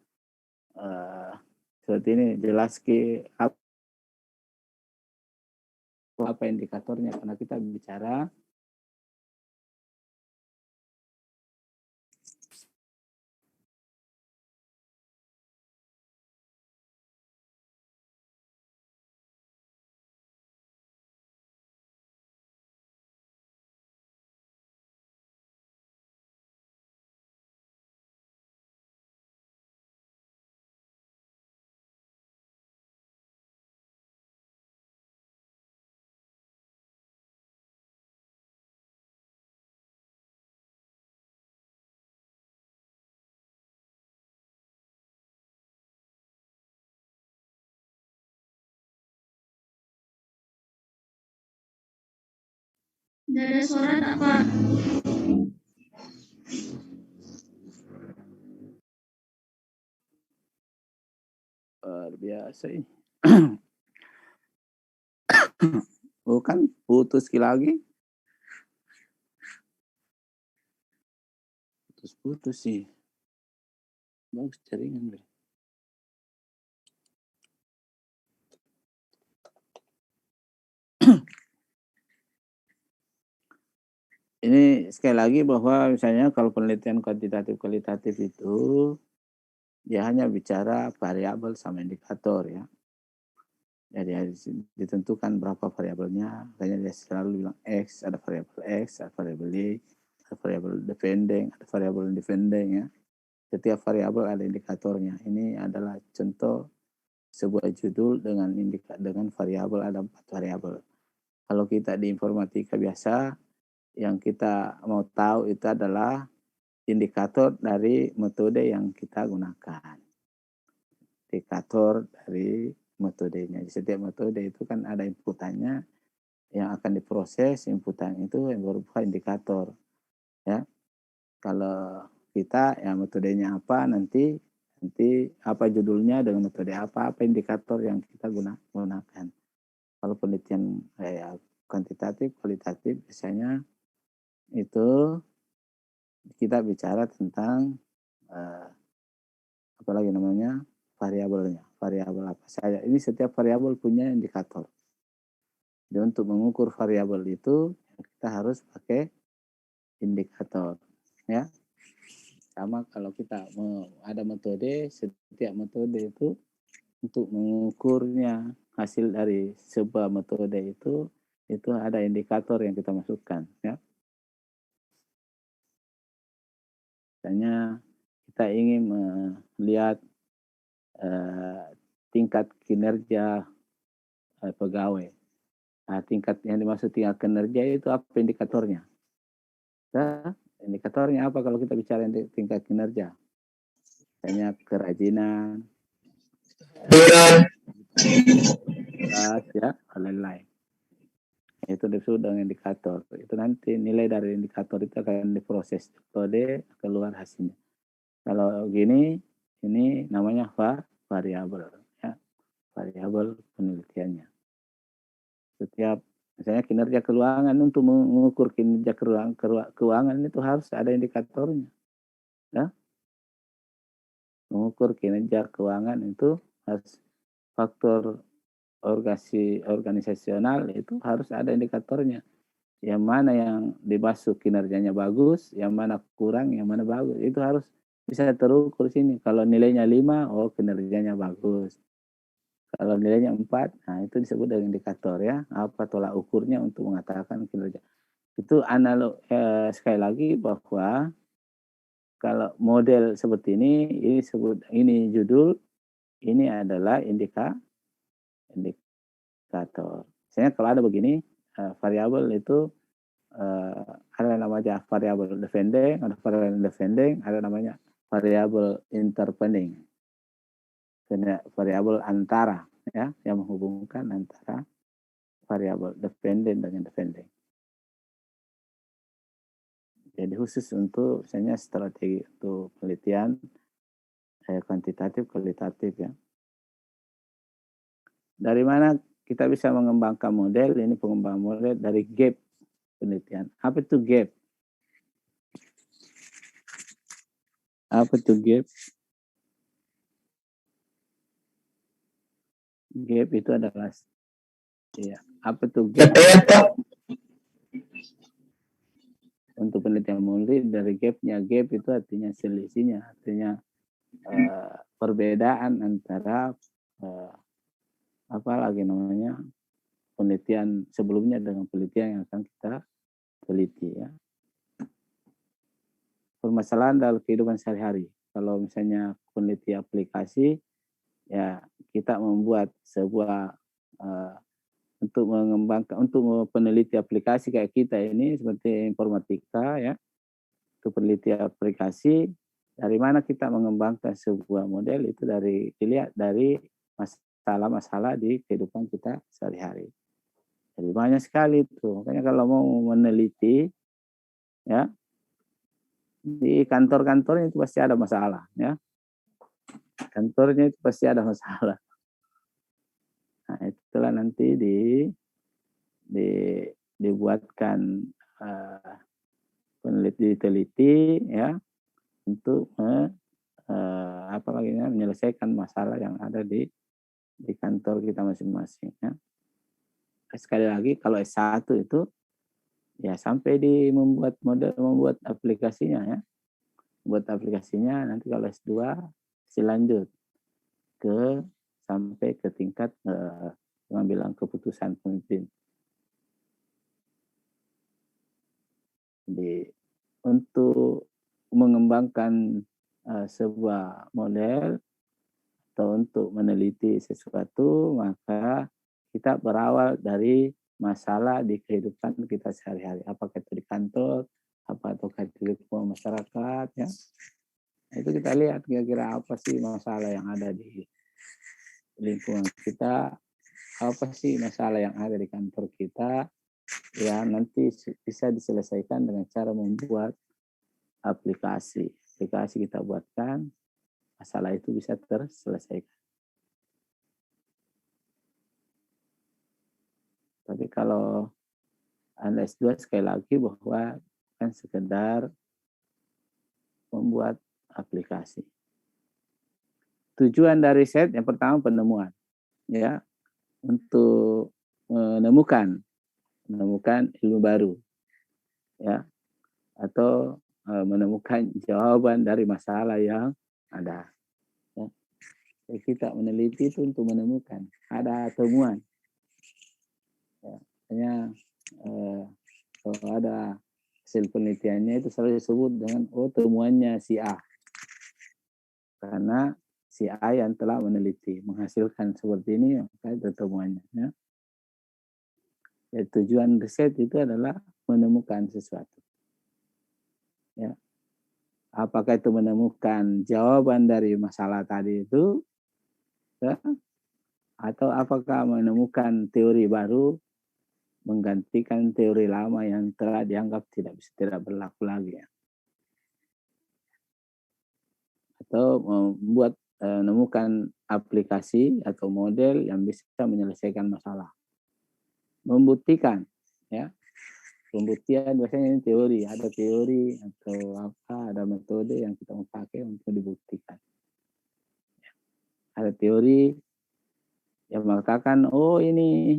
seperti ini, jelas apa indikatornya, karena kita bicara Tidak ada suara tak, Pak? luar biasa ini. Bukan putus lagi. Putus sih. Bagus jaringan deh. Ini sekali lagi bahwa misalnya kalau penelitian kuantitatif kualitatif itu dia hanya bicara variabel sama indikator ya. Jadi ditentukan berapa variabelnya, makanya dia selalu bilang X, ada variabel X, ada variabel Y, ada variabel depending, ada variabel independent ya. Setiap variabel ada indikatornya. Ini adalah contoh sebuah judul dengan variabel, ada 4 variabel. Kalau kita di informatika biasa, yang kita mau tahu itu adalah indikator dari metode yang kita gunakan. Indikator dari metodenya. Di setiap metode itu kan ada inputannya yang akan diproses, inputan itu yang berupa indikator. Ya. Kalau kita ya metodenya apa, nanti apa judulnya dengan metode apa indikator yang kita gunakan. Kalau penelitian kuantitatif, kualitatif biasanya itu kita bicara tentang apalagi namanya variabelnya, variabel apa saja. Ini setiap variabel punya indikator. Jadi untuk mengukur variabel itu kita harus pakai indikator, ya. Sama kalau kita ada metode, setiap metode itu untuk mengukurnya hasil dari sebuah metode itu ada indikator yang kita masukkan, ya. Misalnya kita ingin melihat tingkat kinerja pegawai. Nah, tingkat yang dimaksud tingkat kinerja itu apa indikatornya? Nah, indikatornya apa kalau kita bicara tingkat kinerja? Misalnya kerajinan, ya, lain-lain. Itu disebut dengan indikator. Itu nanti nilai dari indikator itu akan diproses metode, keluar hasilnya. Kalau gini, ini namanya variabel, ya, variabel penelitiannya. Setiap misalnya kinerja keuangan, untuk mengukur kinerja keuangan itu harus ada indikatornya, ya. Mengukur kinerja keuangan itu harus faktor organisasional itu harus ada indikatornya. Yang mana yang dibasuh kinerjanya bagus, yang mana kurang, yang mana bagus. Itu harus bisa terukur sini. Kalau nilainya 5, oh kinerjanya bagus. Kalau nilainya 4, nah itu disebut dengan indikator, ya. Apa tolak ukurnya untuk mengatakan kinerja. Itu analog, sekali lagi bahwa kalau model seperti ini ini judul, ini adalah indikator. Misalnya kalau ada begini, variabel itu ada namanya variabel depending, ada namanya variabel interpending, variabel antara, ya, yang menghubungkan antara variabel dependent dengan depending. Jadi khusus untuk misalnya strategi untuk penelitian kuantitatif, kualitatif, ya. Dari mana kita bisa mengembangkan model? Ini pengembangan model dari gap penelitian. Apa itu gap? Apa itu gap? Gap itu adalah, ya, apa itu gap? Untuk penelitian model dari gapnya, gap itu artinya selisihnya, artinya perbedaan antara apa lagi namanya penelitian sebelumnya dengan penelitian yang akan kita teliti, ya. Permasalahan dalam kehidupan sehari-hari. Kalau misalnya peneliti aplikasi, ya kita membuat sebuah untuk mengembangkan, untuk peneliti aplikasi kayak kita ini seperti informatika, ya, untuk peneliti aplikasi, dari mana kita mengembangkan sebuah model itu dilihat dari masalah-masalah di kehidupan kita sehari-hari. Jadi banyak sekali itu. Makanya kalau mau meneliti, ya, di kantor-kantornya itu pasti ada masalah, ya. Kantornya itu pasti ada masalah. Nah, itulah nanti dibuatkan peneliti, ya, untuk apa lagi, menyelesaikan masalah yang ada di kantor kita masing-masing, ya. Sekali lagi kalau S1 itu ya sampai di membuat model, membuat aplikasinya, ya. Buat aplikasinya, nanti kalau S2 lanjut sampai ke tingkat pengambilan keputusan pemimpin. Jadi untuk mengembangkan sebuah model atau untuk meneliti sesuatu, maka kita berawal dari masalah di kehidupan kita sehari-hari. Apakah itu di kantor, ataukah di lingkungan masyarakat, ya. Itu kita lihat kira-kira apa sih masalah yang ada di lingkungan kita, apa sih masalah yang ada di kantor kita, ya, nanti bisa diselesaikan dengan cara membuat aplikasi. Aplikasi kita buatkan, masalah itu bisa terselesaikan. Tapi kalau Anda S2 sekali lagi bahwa kan sekedar membuat aplikasi. Tujuan dari riset yang pertama penemuan, ya, untuk menemukan ilmu baru, ya, atau menemukan jawaban dari masalah yang ada, ya. Jadi kita meneliti itu untuk menemukan, ada temuan, ya. Hanya kalau ada hasil penelitiannya itu selalu disebut dengan temuannya si A, karena si A yang telah meneliti menghasilkan seperti ini, maka itu temuannya, ya. Ya, tujuan riset itu adalah menemukan sesuatu, ya. Apakah itu menemukan jawaban dari masalah tadi itu, ya, atau apakah menemukan teori baru menggantikan teori lama yang telah dianggap tidak berlaku lagi ya. Atau menemukan aplikasi atau model yang bisa menyelesaikan masalah. Membuktikan ya. Pembuktian biasanya ini teori, ada teori atau ada metode yang kita mau pakai untuk dibuktikan. Ada teori yang mengatakan oh ini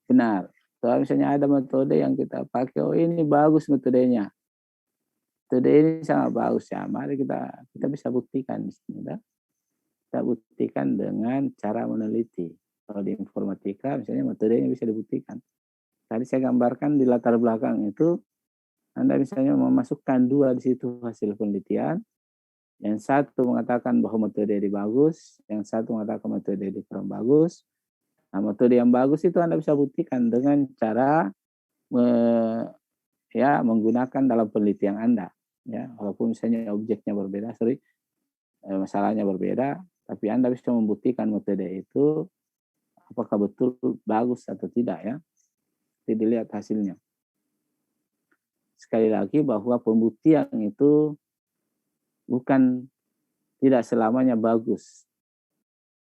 benar. Atau misalnya ada metode yang kita pakai, oh ini bagus metodenya. Metode ini sangat bagus ya. Mari kita bisa buktikan di sini. Ya. Kita buktikan dengan cara meneliti. Kalau di informatika misalnya metodenya bisa dibuktikan. Tadi saya gambarkan di latar belakang itu, Anda misalnya memasukkan 2 di situ hasil penelitian. Yang satu mengatakan bahwa metode ini bagus, yang satu mengatakan metode ini kurang bagus. Nah, metode yang bagus itu Anda bisa buktikan dengan cara menggunakan dalam penelitian Anda. Ya, walaupun misalnya objeknya berbeda, masalahnya berbeda, tapi Anda bisa membuktikan metode itu apakah betul bagus atau tidak ya. Jadi dilihat hasilnya. Sekali lagi bahwa pembuktian itu bukan tidak selamanya bagus.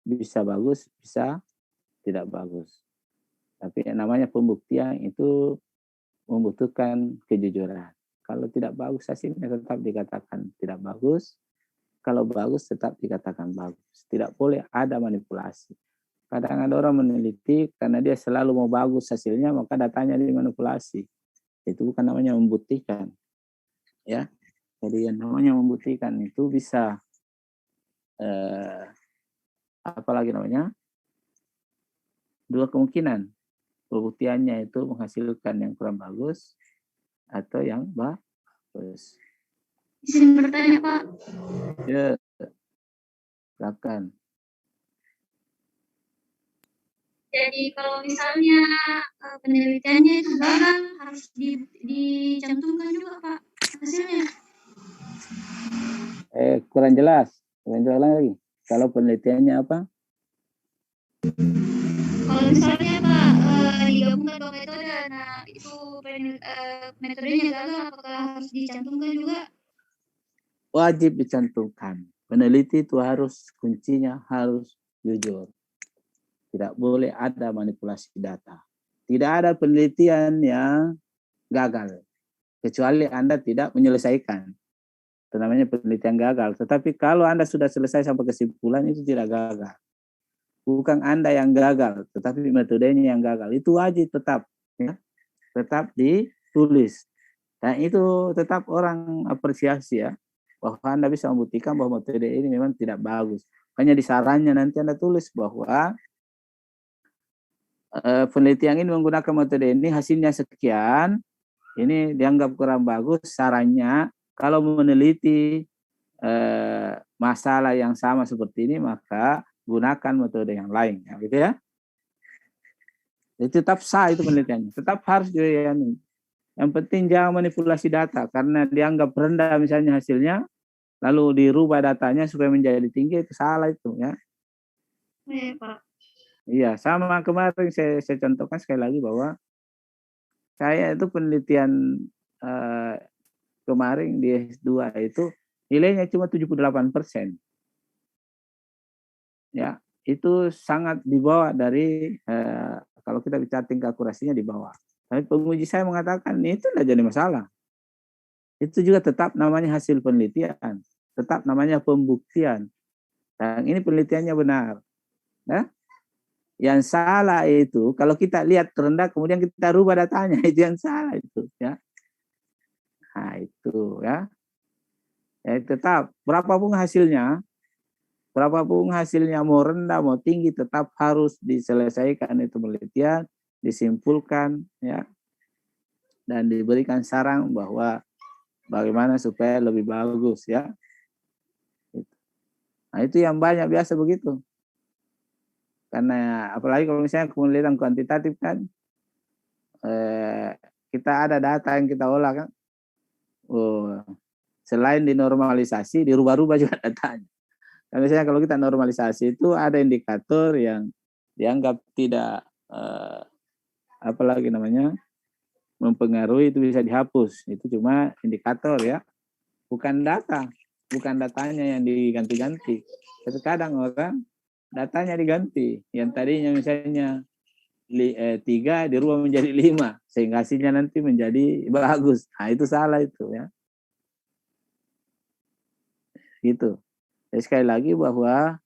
Bisa bagus, bisa tidak bagus. Tapi yang namanya pembuktian itu membutuhkan kejujuran. Kalau tidak bagus hasilnya tetap dikatakan tidak bagus. Kalau bagus tetap dikatakan bagus. Tidak boleh ada manipulasi. Kadang ada orang meneliti karena dia selalu mau bagus hasilnya, maka datanya dimanipulasi. Itu bukan namanya membuktikan. Ya. Jadi yang namanya membuktikan itu bisa apalagi namanya? 2 kemungkinan. Pembuktiannya itu menghasilkan yang kurang bagus atau yang bagus. Izin bertanya, Pak. Ya. Silakan. Jadi kalau misalnya penelitiannya itu gagal, harus dicantumkan juga, Pak, hasilnya. Kurang jelas. Kurang jelas lagi. Kalau penelitiannya apa? Kalau misalnya, Pak, digabungkan 2 metode, nah itu metodenya gagal, apakah harus dicantumkan juga? Wajib dicantumkan. Peneliti itu kuncinya harus jujur. Tidak boleh ada manipulasi data. Tidak ada penelitian yang gagal. Kecuali Anda tidak menyelesaikan. Itu namanya penelitian gagal. Tetapi kalau Anda sudah selesai sampai kesimpulan, itu tidak gagal. Bukan Anda yang gagal, tetapi metodenya yang gagal. Itu wajib tetap. Ya, tetap ditulis. Dan itu tetap orang apresiasi ya. Bahwa Anda bisa membuktikan bahwa metode ini memang tidak bagus. Hanya di sarannya nanti Anda tulis bahwa penelitian ini menggunakan metode ini, hasilnya sekian, ini dianggap kurang bagus, sarannya kalau meneliti masalah yang sama seperti ini, maka gunakan metode yang lain. Ya, gitu ya. Jadi tetap sah itu penelitiannya, tetap harus dilayani. Yang penting jangan manipulasi data, karena dianggap rendah misalnya hasilnya, lalu dirubah datanya supaya menjadi tinggi, itu salah itu ya. Iya, Pak. Iya, sama kemarin saya contohkan sekali lagi bahwa saya itu penelitian kemarin di S2 itu nilainya cuma 78%. Ya, itu sangat di bawah dari kalau kita bicara tingkat akurasinya di bawah. Tapi penguji saya mengatakan itu tidak jadi masalah. Itu juga tetap namanya hasil penelitian, tetap namanya pembuktian. Dan ini penelitiannya benar. Nah, yang salah itu kalau kita lihat rendah kemudian kita rubah datanya, itu yang salah itu ya. Nah, itu ya. Tetap berapapun hasilnya mau rendah mau tinggi tetap harus diselesaikan itu penelitian, disimpulkan ya. Dan diberikan saran bahwa bagaimana supaya lebih bagus ya. Nah, itu yang banyak biasa begitu. Karena apalagi kalau misalnya penelitian kuantitatif kan, kita ada data yang kita olah kan, selain dinormalisasi, dirubah-rubah juga datanya. Nah, misalnya kalau kita normalisasi itu ada indikator yang dianggap tidak apalagi namanya mempengaruhi itu bisa dihapus. Itu cuma indikator ya, bukan data, bukan datanya yang diganti-ganti. Tapi kadang orang datanya diganti, yang tadinya misalnya 3 dirubah menjadi 5 sehingga hasilnya nanti menjadi bagus. Nah itu salah itu ya. Gitu. Jadi sekali lagi bahwa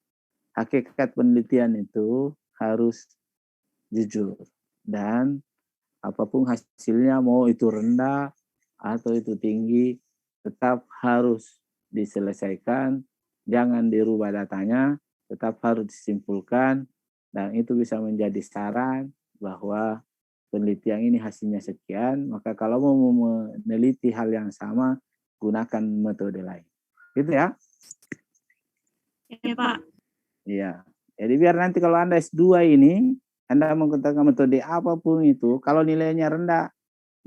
hakikat penelitian itu harus jujur dan apapun hasilnya mau itu rendah atau itu tinggi tetap harus diselesaikan, jangan dirubah datanya, tetap harus disimpulkan dan itu bisa menjadi saran bahwa penelitian ini hasilnya sekian, maka kalau mau meneliti hal yang sama gunakan metode lain. Gitu ya. Ya, Pak. Iya. Jadi biar nanti kalau Anda S2 ini, Anda menggunakan metode apapun itu, kalau nilainya rendah,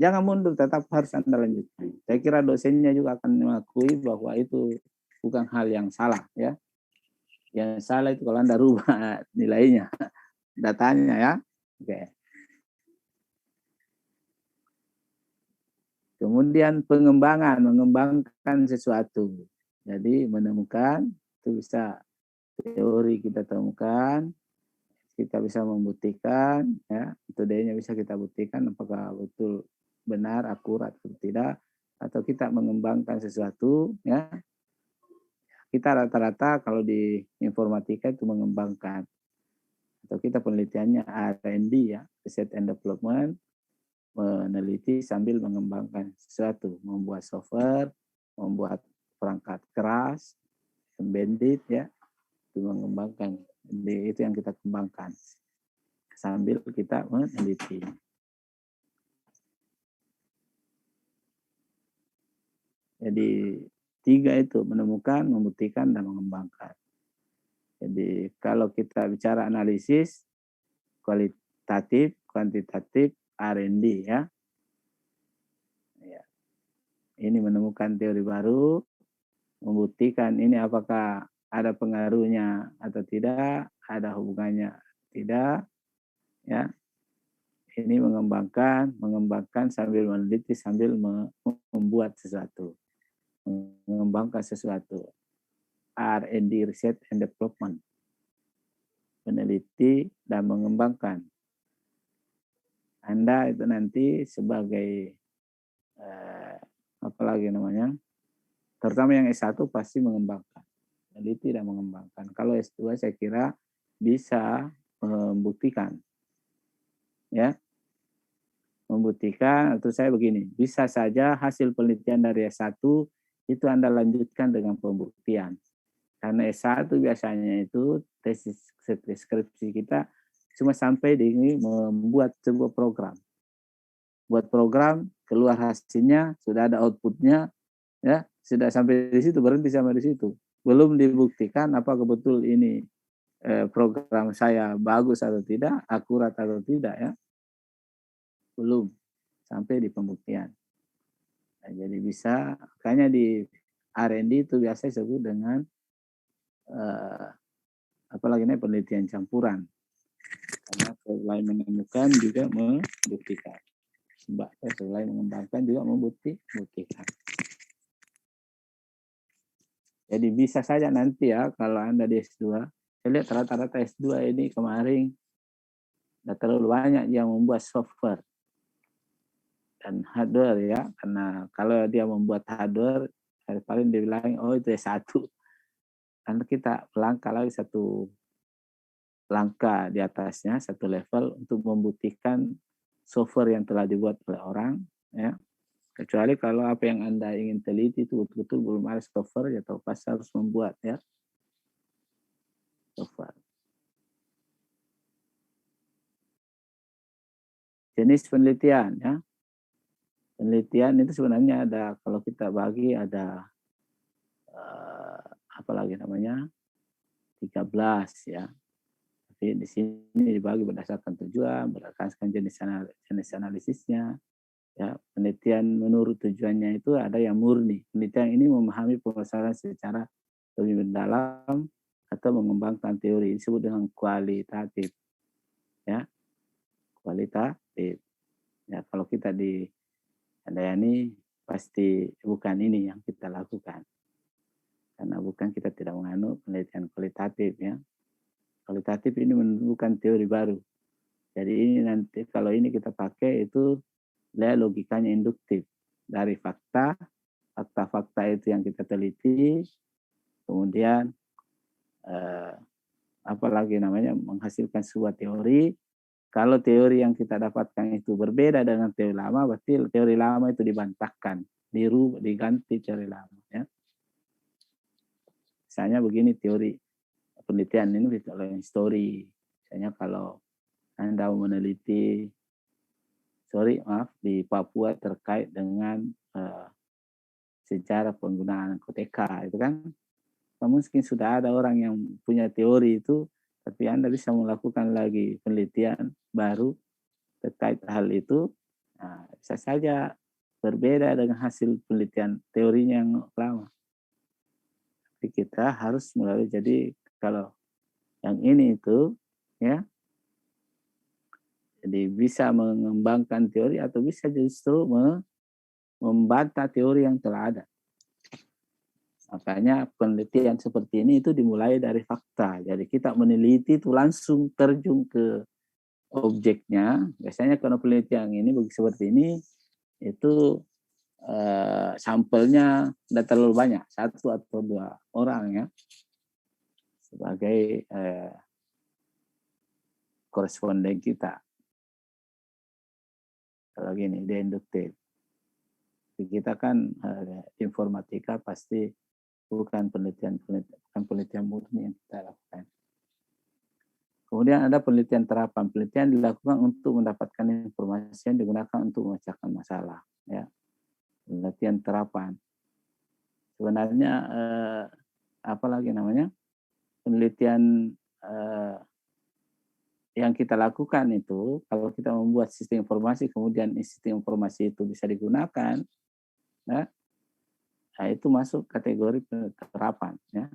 jangan mundur, tetap harus Anda lanjutkan. Saya kira dosennya juga akan mengakui bahwa itu bukan hal yang salah ya. Yang salah itu kalau Anda rubah nilainya, datanya ya. Oke. Kemudian mengembangkan sesuatu. Jadi menemukan itu bisa teori kita temukan, kita bisa membuktikan, ya metodenya bisa kita buktikan apakah betul benar, akurat atau tidak, atau kita mengembangkan sesuatu, ya kita rata-rata kalau di informatika itu mengembangkan, atau kita penelitiannya R&D ya, research and development, meneliti sambil mengembangkan sesuatu, membuat software, membuat perangkat keras, embedded ya, itu mengembangkan. Jadi itu yang kita kembangkan sambil kita meneliti. Jadi 3 itu menemukan, membuktikan, dan mengembangkan. Jadi kalau kita bicara analisis kualitatif, kuantitatif, R&D ya. Ini menemukan teori baru, membuktikan ini apakah ada pengaruhnya atau tidak, ada hubungannya tidak, ya. Ini mengembangkan sambil meneliti, sambil membuat sesuatu, mengembangkan sesuatu. R&D, research and development, meneliti dan mengembangkan. Anda itu nanti sebagai apalagi namanya, terutama yang S1 pasti mengembangkan, meneliti dan mengembangkan. Kalau S2 saya kira bisa membuktikan, ya, membuktikan. Atau saya begini, bisa saja hasil penelitian dari S1 itu Anda lanjutkan dengan pembuktian. Karena S1 biasanya itu tesis skripsi kita cuma sampai di ini membuat sebuah program. Buat program, keluar hasilnya, sudah ada outputnya, ya sudah sampai di situ, berhenti sampai di situ. Belum dibuktikan apakah betul ini program saya bagus atau tidak, akurat atau tidak ya. Belum sampai di pembuktian. Nah, jadi bisa, makanya di R&D itu biasa disebut dengan apalagi ini penelitian campuran. Karena selain menemukan juga membuktikan. Selain mengembangkan juga membuktikan. Jadi bisa saja nanti ya kalau Anda di S2, saya lihat rata-rata S2 ini kemarin tidak terlalu banyak yang membuat software dan hardware ya, karena kalau dia membuat hardware paling dibilang oh itu S1. Karena kita melangkah lagi satu langkah di atasnya, satu level untuk membuktikan software yang telah dibuat oleh orang ya. Kecuali kalau apa yang Anda ingin teliti itu betul-betul belum ada software, ya pas harus membuat ya software. Jenis penelitian ya. Penelitian itu sebenarnya ada, kalau kita bagi ada apalagi namanya 13 ya. Tapi di sini dibagi berdasarkan tujuan, berdasarkan jenis analisisnya. Ya, penelitian menurut tujuannya itu ada yang murni. Penelitian ini memahami permasalahan secara lebih mendalam atau mengembangkan teori, disebut dengan kualitatif. Ya. kualitatif. Ya, kalau kita di Handayani pasti bukan ini yang kita lakukan. Karena bukan, kita tidak menganut penelitian kualitatif ya. Kualitatif ini menunjukkan teori baru. Jadi ini nanti kalau ini kita pakai itu logikanya induktif dari fakta-fakta itu yang kita teliti, kemudian apalagi namanya menghasilkan sebuah teori. Kalau teori yang kita dapatkan itu berbeda dengan teori lama, berarti teori lama itu dibantahkan, diganti teori lama. Ya. Misalnya begini teori penelitian ini story. Misalnya kalau Anda meneliti, di Papua terkait dengan sejarah penggunaan koteka, itu kan mungkin sudah ada orang yang punya teori itu, tapi Anda bisa melakukan lagi penelitian baru terkait hal itu, nah, bisa saja berbeda dengan hasil penelitian teorinya yang lama. Tapi kita harus melalui, jadi kalau yang ini itu, ya, jadi bisa mengembangkan teori atau bisa justru membantah teori yang telah ada. Makanya penelitian seperti ini itu dimulai dari fakta. Jadi kita meneliti itu langsung terjun ke objeknya. Biasanya kalau penelitian ini seperti ini, itu sampelnya tidak terlalu banyak, 1 atau 2 orang ya, sebagai koresponden kita. Kalau gini, deduktif. Kita kan informatika pasti bukan penelitian murni yang kita lakukan. Kemudian ada penelitian terapan. Penelitian dilakukan untuk mendapatkan informasi yang digunakan untuk memecahkan masalah. Ya. Penelitian terapan. Sebenarnya apa lagi namanya? Penelitian yang kita lakukan itu, kalau kita membuat sistem informasi, kemudian sistem informasi itu bisa digunakan, ya, nah itu masuk kategori penerapan. Ya.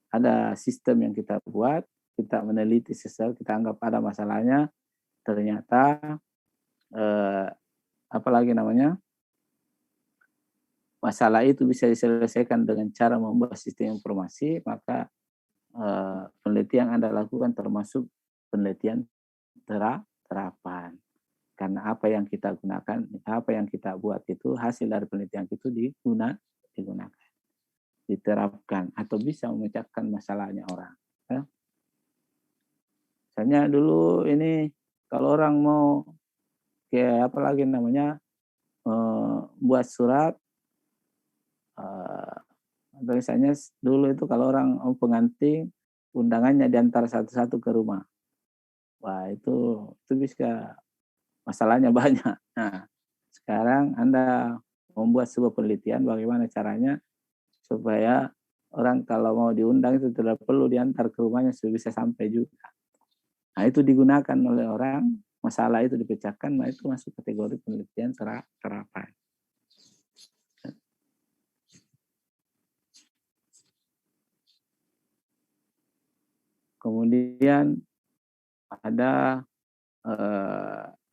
Ada sistem yang kita buat, kita meneliti sesuatu, kita anggap ada masalahnya, ternyata apalagi namanya, masalah itu bisa diselesaikan dengan cara membuat sistem informasi, maka penelitian yang Anda lakukan termasuk penelitian terapan. Karena apa yang kita gunakan, apa yang kita buat itu, hasil dari penelitian itu digunakan, diterapkan, atau bisa memecahkan masalahnya orang. Ya. Misalnya dulu ini, kalau orang mau kayak apa lagi namanya, buat surat, atau misalnya dulu itu kalau orang pengantin, undangannya diantar satu-satu ke rumah. Wah itu bisa masalahnya banyak. Nah, sekarang Anda membuat sebuah penelitian bagaimana caranya supaya orang kalau mau diundang itu tidak perlu diantar ke rumahnya, bisa sampai juga. Nah, itu digunakan oleh orang, masalah itu dipecahkan, nah itu masuk kategori penelitian terapan. Kemudian ada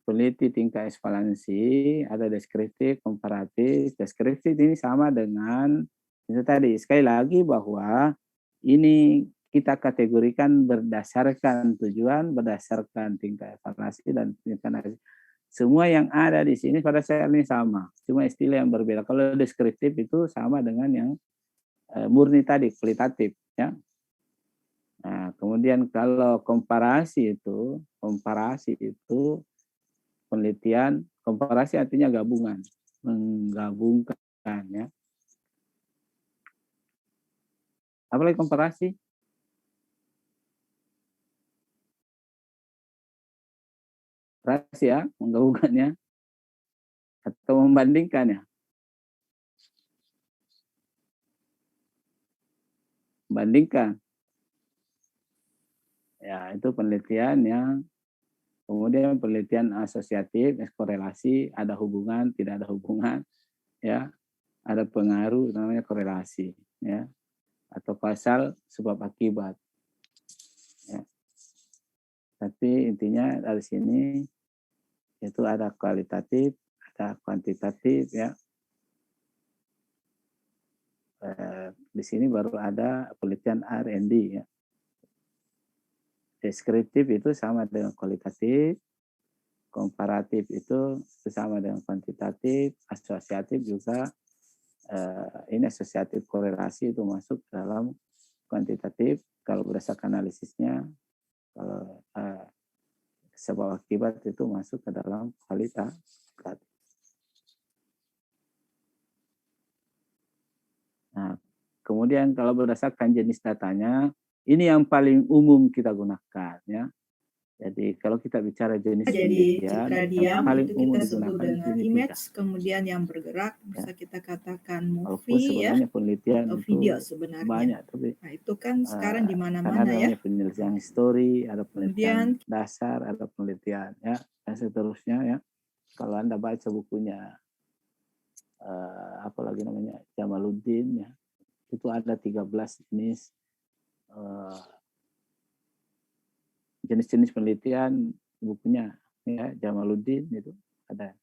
peneliti tingkat eksplanasi, ada deskriptif, komparatif. Deskriptif ini sama dengan itu tadi. Sekali lagi bahwa ini kita kategorikan berdasarkan tujuan, berdasarkan tingkat eksplanasi dan tingkat. Semua yang ada di sini pada saat ini sama, cuma istilah yang berbeda. Kalau deskriptif itu sama dengan yang murni tadi, kualitatif, ya. Nah, kemudian kalau komparasi itu penelitian, komparasi artinya gabungan, menggabungkan, ya. Apalagi komparasi? Komparasi ya, menggabungkannya atau membandingkannya. Bandingkan. Ya, itu penelitian yang kemudian penelitian asosiatif, korelasi, ada hubungan, tidak ada hubungan, ya, ada pengaruh, namanya korelasi, ya, atau pasal sebab akibat. Ya. Tapi intinya dari sini itu ada kualitatif, ada kuantitatif ya. Di sini baru ada penelitian R&D ya. Deskriptif itu sama dengan kualitatif, komparatif itu sama dengan kuantitatif, asosiatif juga ini asosiatif korelasi itu masuk dalam kuantitatif kalau berdasarkan analisisnya, kalau sebab akibat itu masuk ke dalam kualitatif. Nah, kemudian kalau berdasarkan jenis datanya, ini yang paling umum kita gunakan ya. Jadi kalau kita bicara jenis penelitian, citra yang diam paling itu umum kita sebut digunakan dengan ini image, 3. kemudian yang bergerak bisa Ya. kita katakan Walaupun movie ya, sebenarnya penelitian atau itu video sebenarnya. banyak, tapi Nah itu kan sekarang di karena mana-mana ada ya. namanya penelitian histori, ada penelitian Kemudian dasar, ada penelitian ya, dan seterusnya ya. Kalau Anda baca bukunya apa lagi namanya Jamaluddin ya, itu ada 13 jenis jenis-jenis penelitian bukunya ya, Jamaluddin itu ada.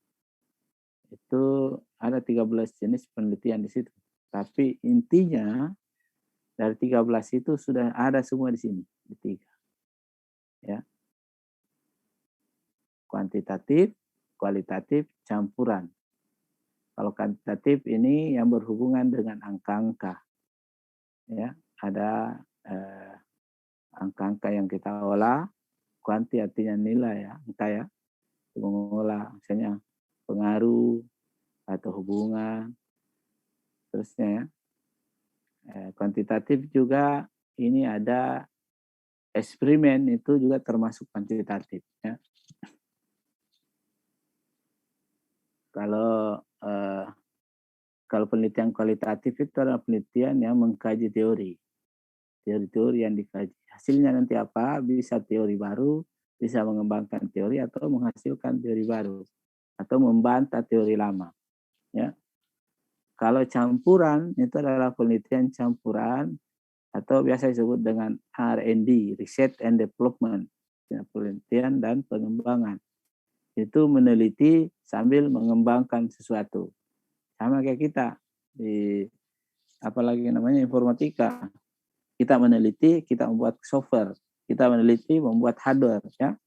Itu ada 13 jenis penelitian di situ. Tapi intinya dari 13 itu sudah ada semua di sini, di 3. Ya. Kuantitatif, kualitatif, campuran. Kalau kuantitatif ini yang berhubungan dengan angka-angka. Ya, ada angka-angka yang kita olah, kuanti artinya nilai ya, angka ya. Mengolah misalnya pengaruh atau hubungan. Terusnya ya. Kuantitatif juga ini ada eksperimen, itu juga termasuk kuantitatif ya. Kalau penelitian kualitatif itu adalah penelitian yang mengkaji teori yang dikaji. Hasilnya nanti apa? Bisa teori baru, bisa mengembangkan teori atau menghasilkan teori baru atau membantah teori lama. Ya. Kalau campuran itu adalah penelitian campuran atau biasa disebut dengan R&D, Research and Development, penelitian dan pengembangan. Itu meneliti sambil mengembangkan sesuatu. Sama kayak kita di apalagi namanya informatika. Kita meneliti, kita membuat software. Kita meneliti, membuat hardware ya.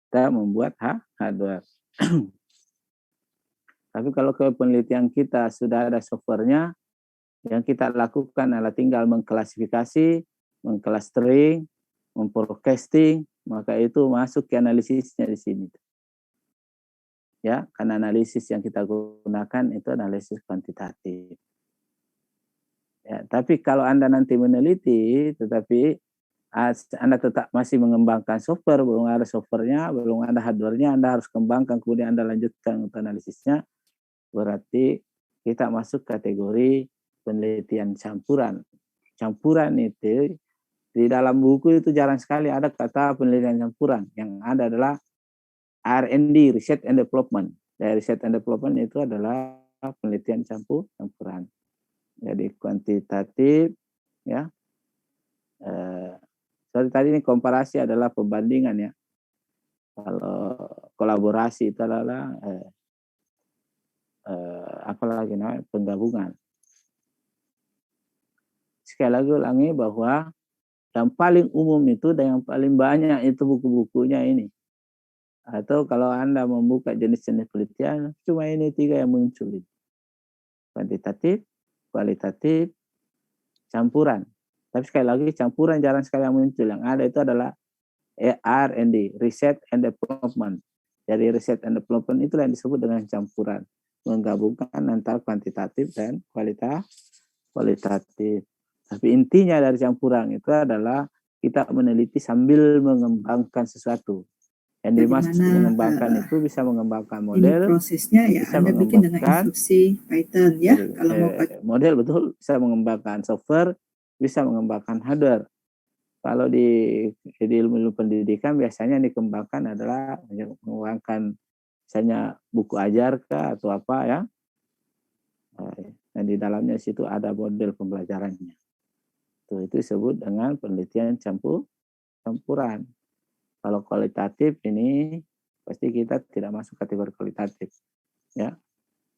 Kita membuat hardware. Tapi kalau ke penelitian kita sudah ada softwarenya, yang kita lakukan adalah tinggal mengklasifikasi, mengclustering, memforecasting, maka itu masuk ke analisisnya di sini. Ya, karena analisis yang kita gunakan itu analisis kuantitatif. Ya, tapi kalau Anda nanti meneliti, tetapi Anda tetap masih mengembangkan software, belum ada softwarenya, belum ada hardwarenya, Anda harus kembangkan, kemudian Anda lanjutkan untuk analisisnya, berarti kita masuk kategori penelitian campuran. Campuran itu di dalam buku itu jarang sekali ada kata penelitian campuran. Yang ada adalah R&D, Research and Development. Dari Research and Development itu adalah penelitian campuran. Jadi kuantitatif, ya. Seperti tadi ini komparasi adalah pembandingan ya. Kalau kolaborasi itu adalah apalagi namanya penggabungan. Sekali lagi ulangi bahwa yang paling umum itu dan yang paling banyak itu buku-bukunya ini. Atau kalau Anda membuka jenis-jenis penelitian, cuma ini 3 yang muncul. Kuantitatif, kualitatif, campuran. Tapi sekali lagi campuran jarang sekali yang muncul. Yang ada itu adalah R&D, Research and Development. Jadi Research and Development itulah yang disebut dengan campuran. Menggabungkan antara kuantitatif dan kualitatif. Tapi intinya dari campuran itu adalah kita meneliti sambil mengembangkan sesuatu. Yang dimaksud mengembangkan itu bisa mengembangkan model. Ini prosesnya ya bisa Anda bikin dengan instruksi Python ya. Kalau mau pakai model betul bisa mengembangkan software, bisa mengembangkan hardware. Kalau di ilmu pendidikan biasanya dikembangkan adalah mengembangkan misalnya buku ajar kah atau apa ya. Dan di dalamnya situ ada model pembelajarannya. Itu disebut dengan penelitian campuran. Kalau kualitatif ini pasti kita tidak masuk kategori kualitatif. Ya,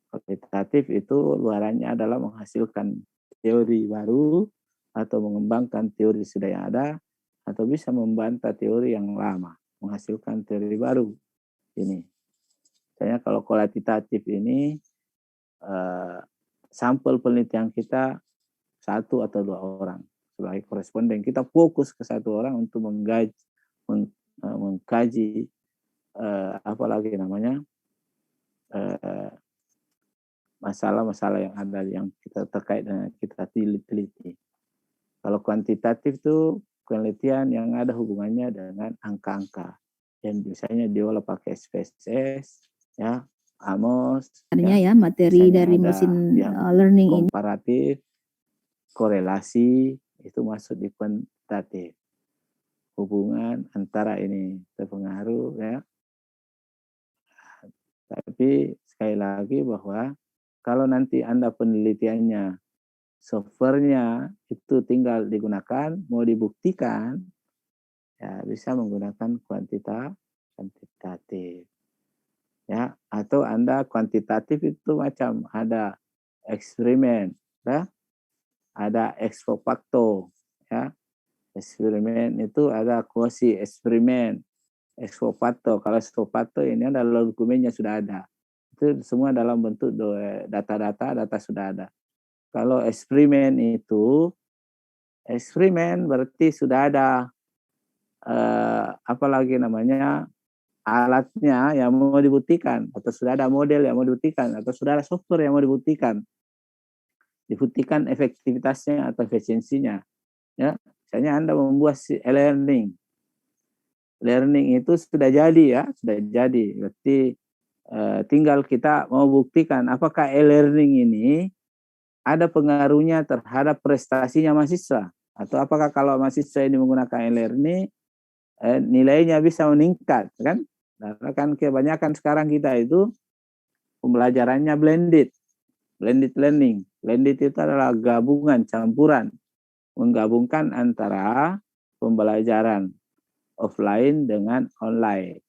kualitatif itu luarannya adalah menghasilkan teori baru atau mengembangkan teori sudah yang ada atau bisa membantah teori yang lama, menghasilkan teori baru. Ini. Misalnya kalau kualitatif ini sampel penelitian kita 1 atau 2 orang sebagai koresponden. Kita fokus ke 1 orang untuk mengkaji apalagi namanya masalah-masalah yang ada yang kita terkait dengan kita teliti. Kalau kuantitatif itu penelitian yang ada hubungannya dengan angka-angka yang biasanya diolah pakai SPSS, ya, AMOS. Ya, materi dari mesin learning ini. Komparatif, korelasi itu masuk di kuantitatif. Hubungan antara ini terpengaruh, ya. Tapi sekali lagi bahwa kalau nanti Anda penelitiannya, softwarenya itu tinggal digunakan, mau dibuktikan, ya bisa menggunakan kuantitatif. Ya, atau Anda kuantitatif itu macam ada eksperimen, ya, ada ex post facto, ya. Eksperimen itu ada quasi eksperimen, ex post facto. Kalau ex post facto ini adalah dokumennya sudah ada. Itu semua dalam bentuk data sudah ada. Kalau eksperimen itu, eksperimen berarti sudah ada apalagi namanya alatnya yang mau dibuktikan, atau sudah ada model yang mau dibuktikan, atau sudah ada software yang mau dibuktikan efektivitasnya atau efisiensinya. Ya, misalnya Anda membuat e-learning, learning itu sudah jadi, ya, sudah jadi. Berarti tinggal kita mau buktikan apakah e-learning ini ada pengaruhnya terhadap prestasinya mahasiswa, atau apakah kalau mahasiswa ini menggunakan e-learning nilainya bisa meningkat, kan? Karena kan kebanyakan sekarang kita itu pembelajarannya blended learning. Blended itu adalah gabungan, campuran, menggabungkan antara pembelajaran offline dengan online.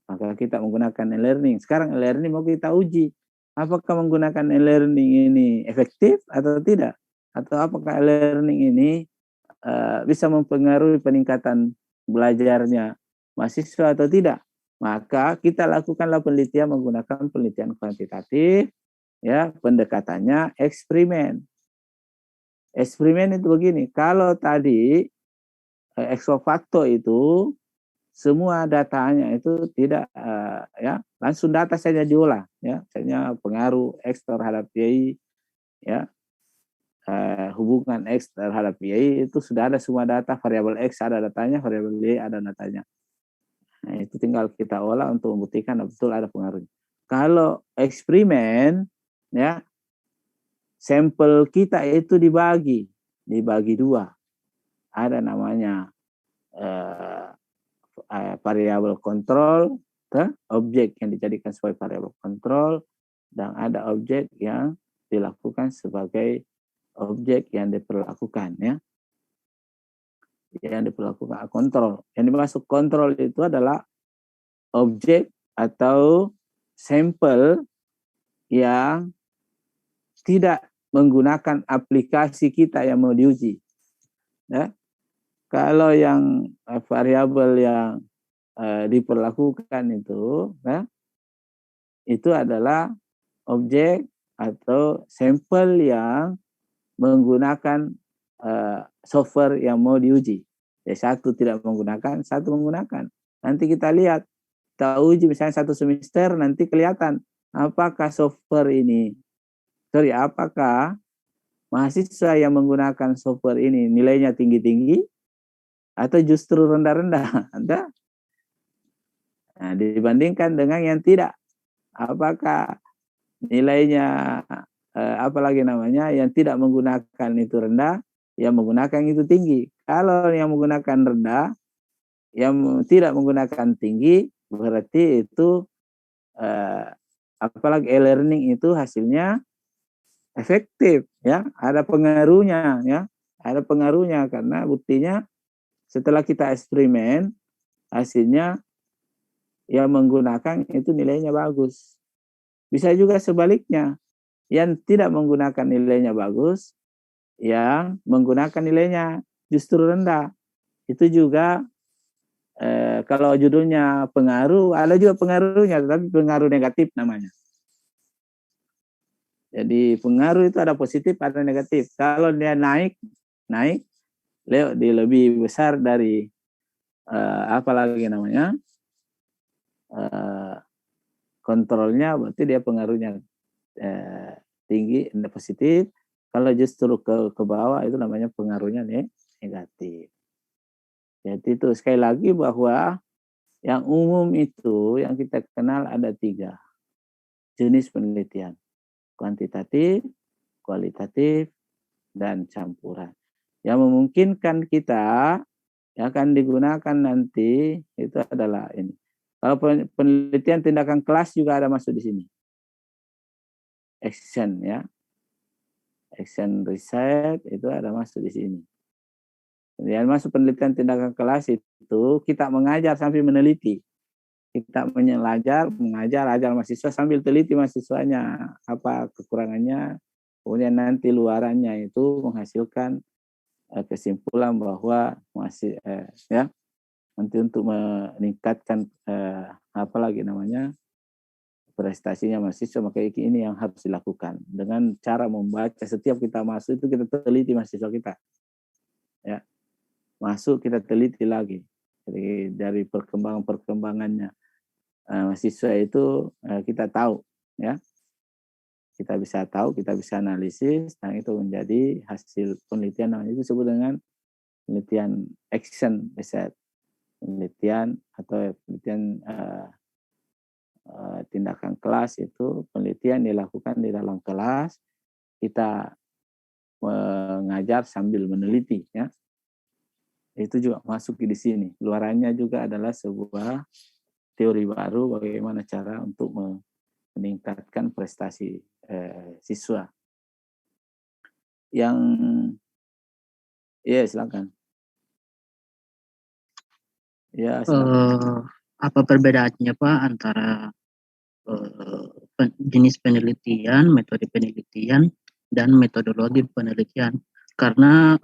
Maka kita menggunakan e-learning. Sekarang e-learning mau kita uji. Apakah menggunakan e-learning ini efektif atau tidak? Atau apakah e-learning ini bisa mempengaruhi peningkatan belajarnya mahasiswa atau tidak? Maka kita lakukanlah penelitian menggunakan penelitian kuantitatif, ya, pendekatannya eksperimen. Eksperimen itu begini, kalau tadi ex post facto itu semua datanya itu tidak ya langsung data saja diolah, ya, misalnya pengaruh X terhadap Y, ya, hubungan X terhadap Y itu sudah ada semua data, variabel X ada datanya, variabel Y ada datanya. Nah, itu tinggal kita olah untuk membuktikan betul ada pengaruhnya. Kalau eksperimen, ya, sampel kita itu dibagi 2. Ada namanya variabel kontrol, objek yang dijadikan sebagai variabel kontrol, dan ada objek yang dilakukan sebagai objek yang diperlakukan, ya. Yang diperlakukan kontrol. Yang dimaksud kontrol itu adalah objek atau sampel yang tidak menggunakan aplikasi kita yang mau diuji. Ya. Kalau yang variabel yang diperlakukan itu, ya, itu adalah objek atau sampel yang menggunakan software yang mau diuji. Ya, satu tidak menggunakan, satu menggunakan. Nanti kita lihat, kita uji misalnya 1 semester, nanti kelihatan apakah apakah mahasiswa yang menggunakan software ini nilainya tinggi-tinggi atau justru rendah-rendah. Nah, dibandingkan dengan yang tidak. Apakah nilainya yang tidak menggunakan itu rendah, yang menggunakan itu tinggi. Kalau yang menggunakan rendah, yang tidak menggunakan tinggi, berarti itu apalagi e-learning itu hasilnya efektif, ya, ada pengaruhnya, ya, ada pengaruhnya karena buktinya setelah kita eksperimen hasilnya yang menggunakan itu nilainya bagus. Bisa juga sebaliknya, yang tidak menggunakan nilainya bagus, yang menggunakan nilainya justru rendah. Itu juga kalau judulnya pengaruh, ada juga pengaruhnya, tapi pengaruh negatif namanya. Jadi pengaruh itu ada positif, ada negatif. Kalau dia naik di lebih besar dari apa lagi namanya kontrolnya, berarti dia pengaruhnya tinggi, positif. Kalau justru ke bawah itu namanya pengaruhnya negatif. Jadi itu sekali lagi bahwa yang umum itu yang kita kenal ada 3 jenis penelitian: kuantitatif, kualitatif, dan campuran. Yang memungkinkan kita yang akan digunakan nanti itu adalah ini. Kalau penelitian tindakan kelas juga ada masuk di sini. Action ya. Action research itu ada masuk di sini. Kemudian masuk penelitian tindakan kelas itu kita mengajar sambil meneliti. Kita mengajar mahasiswa sambil teliti mahasiswanya apa kekurangannya. Kemudian nanti luarannya itu menghasilkan kesimpulan bahwa masih ya nanti untuk meningkatkan apa lagi namanya prestasinya mahasiswa, maka ini yang harus dilakukan dengan cara membaca. Setiap kita masuk itu kita teliti mahasiswa kita ya, masuk kita teliti lagi. Jadi dari perkembangannya mahasiswa itu kita tahu ya, kita bisa tahu, kita bisa analisis, dan itu menjadi hasil penelitian. Namanya itu disebut dengan penelitian action research, penelitian atau penelitian tindakan kelas. Itu penelitian dilakukan di dalam kelas, kita mengajar sambil meneliti ya. Itu juga masuk di sini. Luarannya juga adalah sebuah teori baru bagaimana cara untuk meningkatkan prestasi siswa. Yang silakan. Ya, silakan. Apa perbedaannya Pak antara jenis penelitian, metode penelitian, dan metodologi penelitian? Karena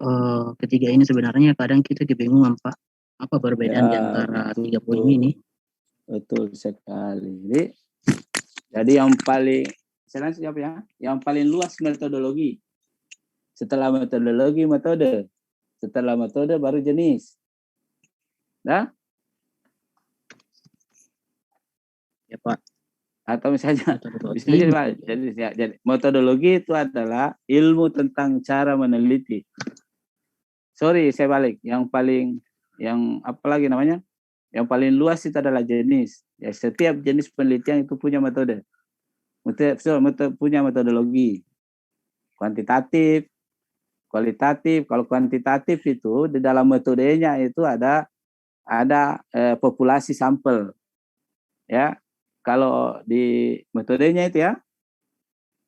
ketiga ini sebenarnya kadang kita kebingungan Pak, apa perbedaan di antara 3 poin ini? Betul sekali. Jadi yang paling yang paling luas metodologi. Setelah metodologi metode. Setelah metode baru jenis. Nah? Ya Pak. Atau misalnya jadi metodologi itu adalah ilmu tentang cara meneliti. Sorry, saya balik. Yang apa lagi namanya? Yang paling luas itu adalah jenis. Ya, setiap jenis penelitian itu punya metode. Punya metodologi. Kuantitatif, kualitatif. Kalau kuantitatif itu di dalam metodenya itu ada populasi sampel. Ya. Kalau di metodenya itu ya,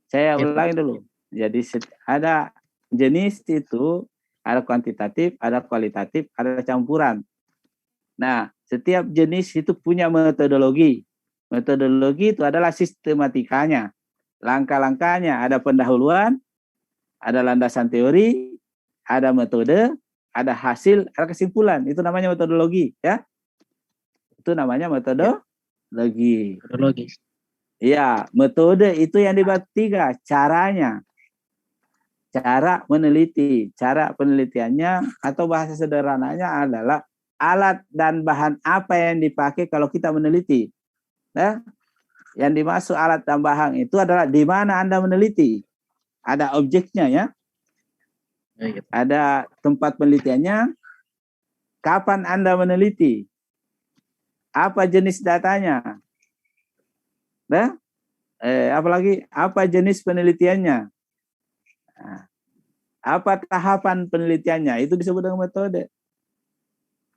saya ulangi dulu. Jadi ada jenis itu, ada kuantitatif, ada kualitatif, ada campuran. Nah, setiap jenis itu punya metodologi. Metodologi itu adalah sistematikanya, langkah-langkahnya. Ada pendahuluan, ada landasan teori, ada metode, ada hasil, ada kesimpulan. Itu namanya metodologi, ya. Itu namanya metodologi. Iya, metode itu yang dibagi 3, caranya. Cara meneliti, cara penelitiannya atau bahasa sederhananya adalah alat dan bahan apa yang dipakai kalau kita meneliti. Nah, yang dimaksud alat dan bahan itu adalah di mana Anda meneliti. Ada objeknya ya. Ada tempat penelitiannya. Kapan Anda meneliti? Apa jenis datanya? Nah, apalagi apa jenis penelitiannya? Nah, apa tahapan penelitiannya? Itu disebut dengan metode.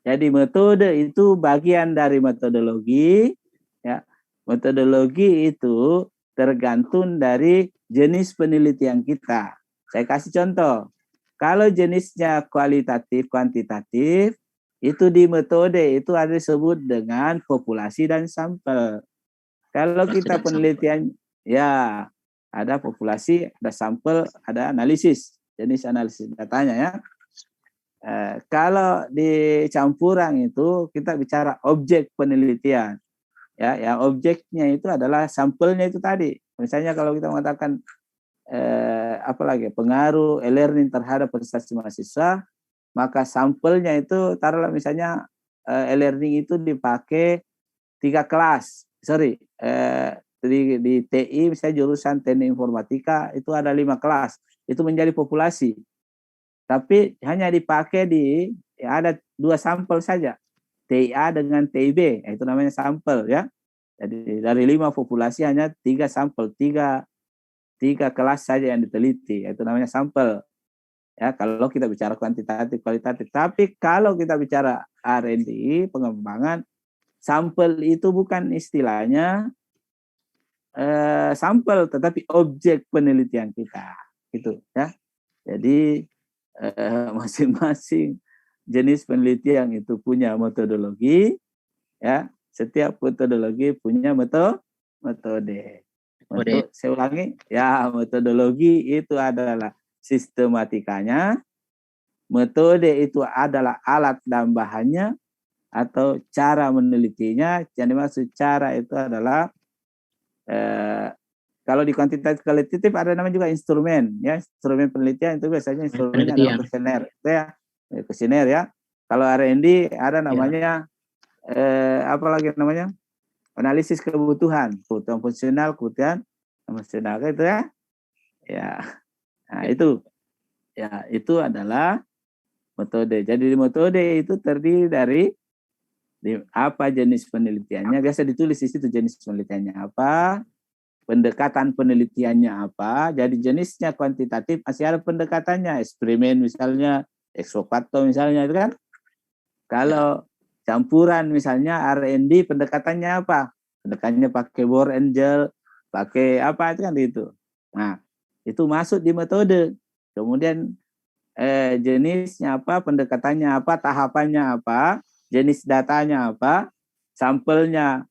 Jadi metode itu bagian dari metodologi. Ya, metodologi itu tergantung dari jenis penelitian kita. Saya kasih contoh. Kalau jenisnya kualitatif, kuantitatif, Itu di metode itu ada disebut dengan populasi dan sampel. Kalau kita penelitian, ya ada populasi, ada sampel, ada analisis, jenis analisis datanya ya. Kalau di campuran itu kita bicara objek penelitian, ya, yang objeknya itu adalah sampelnya itu tadi. Misalnya kalau kita mengatakan apalagi pengaruh e-learning terhadap prestasi mahasiswa, maka sampelnya itu taruhlah misalnya e-learning itu dipakai 3 kelas. Di TI misalnya jurusan teknik informatika itu ada 5 kelas. Itu menjadi populasi. Tapi hanya dipakai ada 2 sampel saja. TIA dengan TIB, itu namanya sampel ya. Jadi dari 5 populasi hanya 3 sampel, 3 kelas saja yang diteliti, itu namanya sampel. Ya, kalau kita bicara kuantitatif, kualitatif. Tapi kalau kita bicara R&D, pengembangan, sampel itu bukan istilahnya sampel, tetapi objek penelitian kita, gitu ya. Jadi masing-masing jenis penelitian itu punya metodologi, ya. Setiap metodologi punya metode. Saya ulangi, ya, metodologi itu adalah sistematikanya, metode itu adalah alat dan bahannya atau cara menelitinya. Yang dimaksud cara itu adalah kalau di kuantitatif kualitatif ada namanya juga instrumen ya, instrumen penelitian itu biasanya instrumennya adalah kuesioner ya, kuesioner ya. Kalau R&D ada namanya apa lagi namanya, analisis kebutuhan fungsional, kebutuhan emosional itu ya. Nah itu ya, itu adalah metode. Jadi metode itu terdiri dari apa jenis penelitiannya, biasa ditulis di situ jenis penelitiannya apa, pendekatan penelitiannya apa. Jadi jenisnya kuantitatif masih ada pendekatannya, eksperimen misalnya, ex vocato misalnya itu kan. Kalau campuran misalnya R&D pendekatannya apa? Pendekatannya pakai bore angel, pakai apa itu kan itu. Nah, itu masuk di metode. Kemudian jenisnya apa, pendekatannya apa, tahapannya apa, jenis datanya apa, sampelnya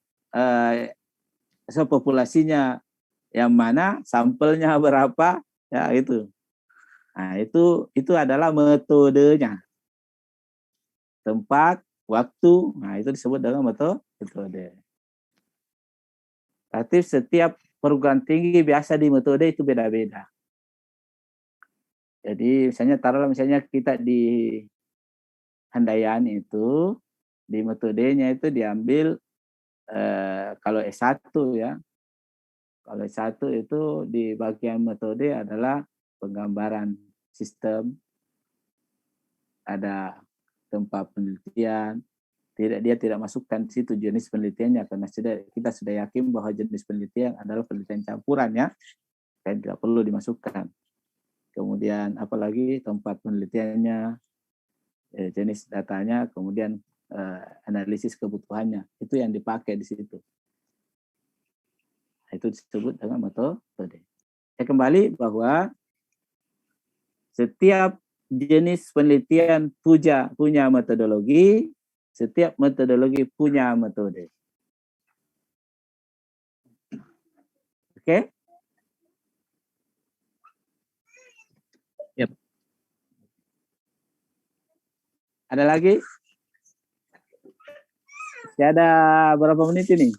populasinya yang mana, sampelnya berapa, ya itu. Nah, itu adalah metodenya. Tempat, waktu, nah itu disebut dengan metode. Tapi setiap perguruan tinggi biasa di metode itu beda-beda. Jadi misalnya taruhlah misalnya kita di Handayani itu, di metodenya itu diambil kalau S1 ya. Kalau S1 itu di bagian metode adalah penggambaran sistem, ada tempat penelitian, dia tidak masukkan di situ jenis penelitiannya karena kita sudah yakin bahwa jenis penelitian adalah penelitian campuran ya, dan tidak perlu dimasukkan. Kemudian apalagi tempat penelitiannya, jenis datanya, kemudian analisis kebutuhannya, itu yang dipakai di situ. Itu disebut dengan metode. Saya kembali bahwa setiap jenis penelitian punya metodologi, setiap metodologi punya metode. Oke? Yep. Ada lagi? Masih ada berapa menit ini?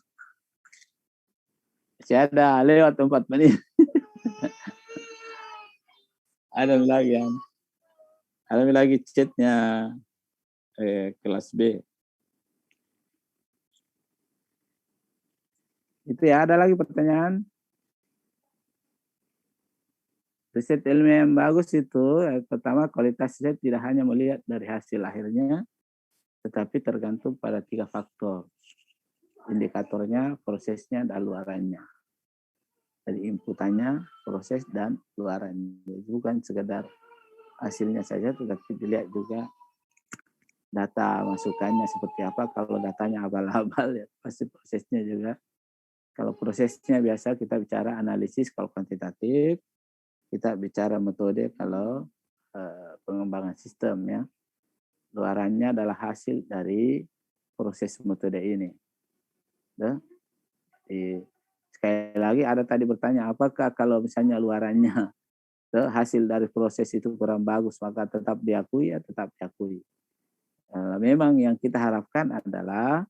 Masih ada lewat 4 menit. Ada lagi ya. Ada lagi chatnya kelas B. Itu ya, ada lagi pertanyaan? Riset ilmiah yang bagus itu, pertama kualitas riset tidak hanya melihat dari hasil akhirnya, tetapi tergantung pada 3 faktor. Indikatornya, prosesnya, dan luarannya. Jadi inputannya, proses, dan luarannya. Bukan sekedar hasilnya saja, tetapi dilihat juga data masukannya seperti apa. Kalau datanya abal-abal, ya pasti prosesnya juga. Kalau prosesnya biasa kita bicara analisis kalau kuantitatif, kita bicara metode kalau pengembangan sistem ya. luarannya adalah hasil dari proses metode ini. Sekali lagi ada tadi bertanya, apakah kalau misalnya luarannya hasil dari proses itu kurang bagus, maka tetap diakui ya tetap diakui. Memang yang kita harapkan adalah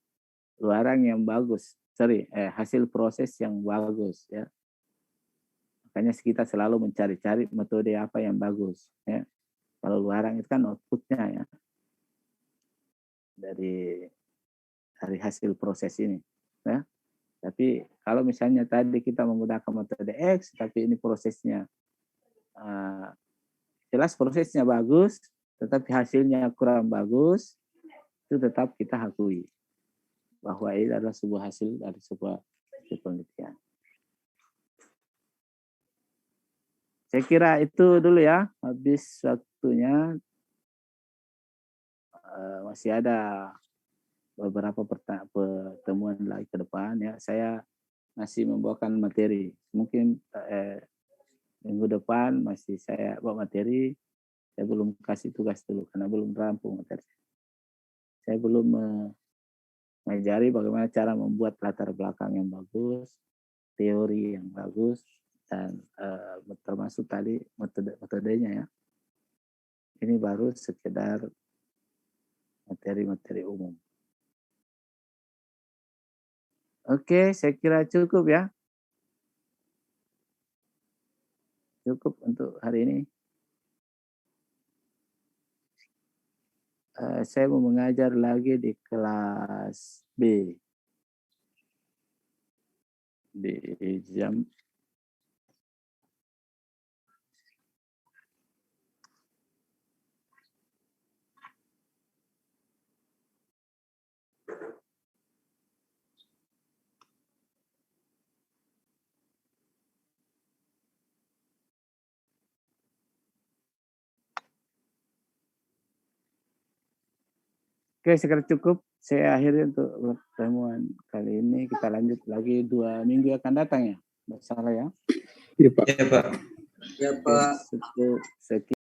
luaran yang bagus, hasil proses yang bagus ya. Makanya kita selalu mencari-cari metode apa yang bagus ya. Kalau luaran itu kan outputnya ya dari hasil proses ini ya. Tapi kalau misalnya tadi kita menggunakan metode X, tapi ini prosesnya jelas prosesnya bagus, tetapi hasilnya kurang bagus, itu tetap kita akui bahwa ini adalah sebuah hasil dari sebuah penelitian. Saya kira itu dulu ya, habis waktunya. Masih ada beberapa pertemuan lagi ke depan ya. Saya masih membawakan materi. Mungkin minggu depan masih saya bawa materi. Saya belum kasih tugas dulu karena belum rampung materi. Saya belum mengajari bagaimana cara membuat latar belakang yang bagus, teori yang bagus, dan termasuk tadi metodenya ya. Ini baru sekedar materi-materi umum. Oke, saya kira cukup ya. Cukup untuk hari ini. Saya mau mengajar lagi di kelas B. Di jam Oke, sekarang cukup. Saya akhiri untuk pertemuan kali ini. Kita lanjut lagi 2 minggu akan datang ya. Nggak salah ya. Iya Pak. Iya Pak. Ya Pak. Sekian.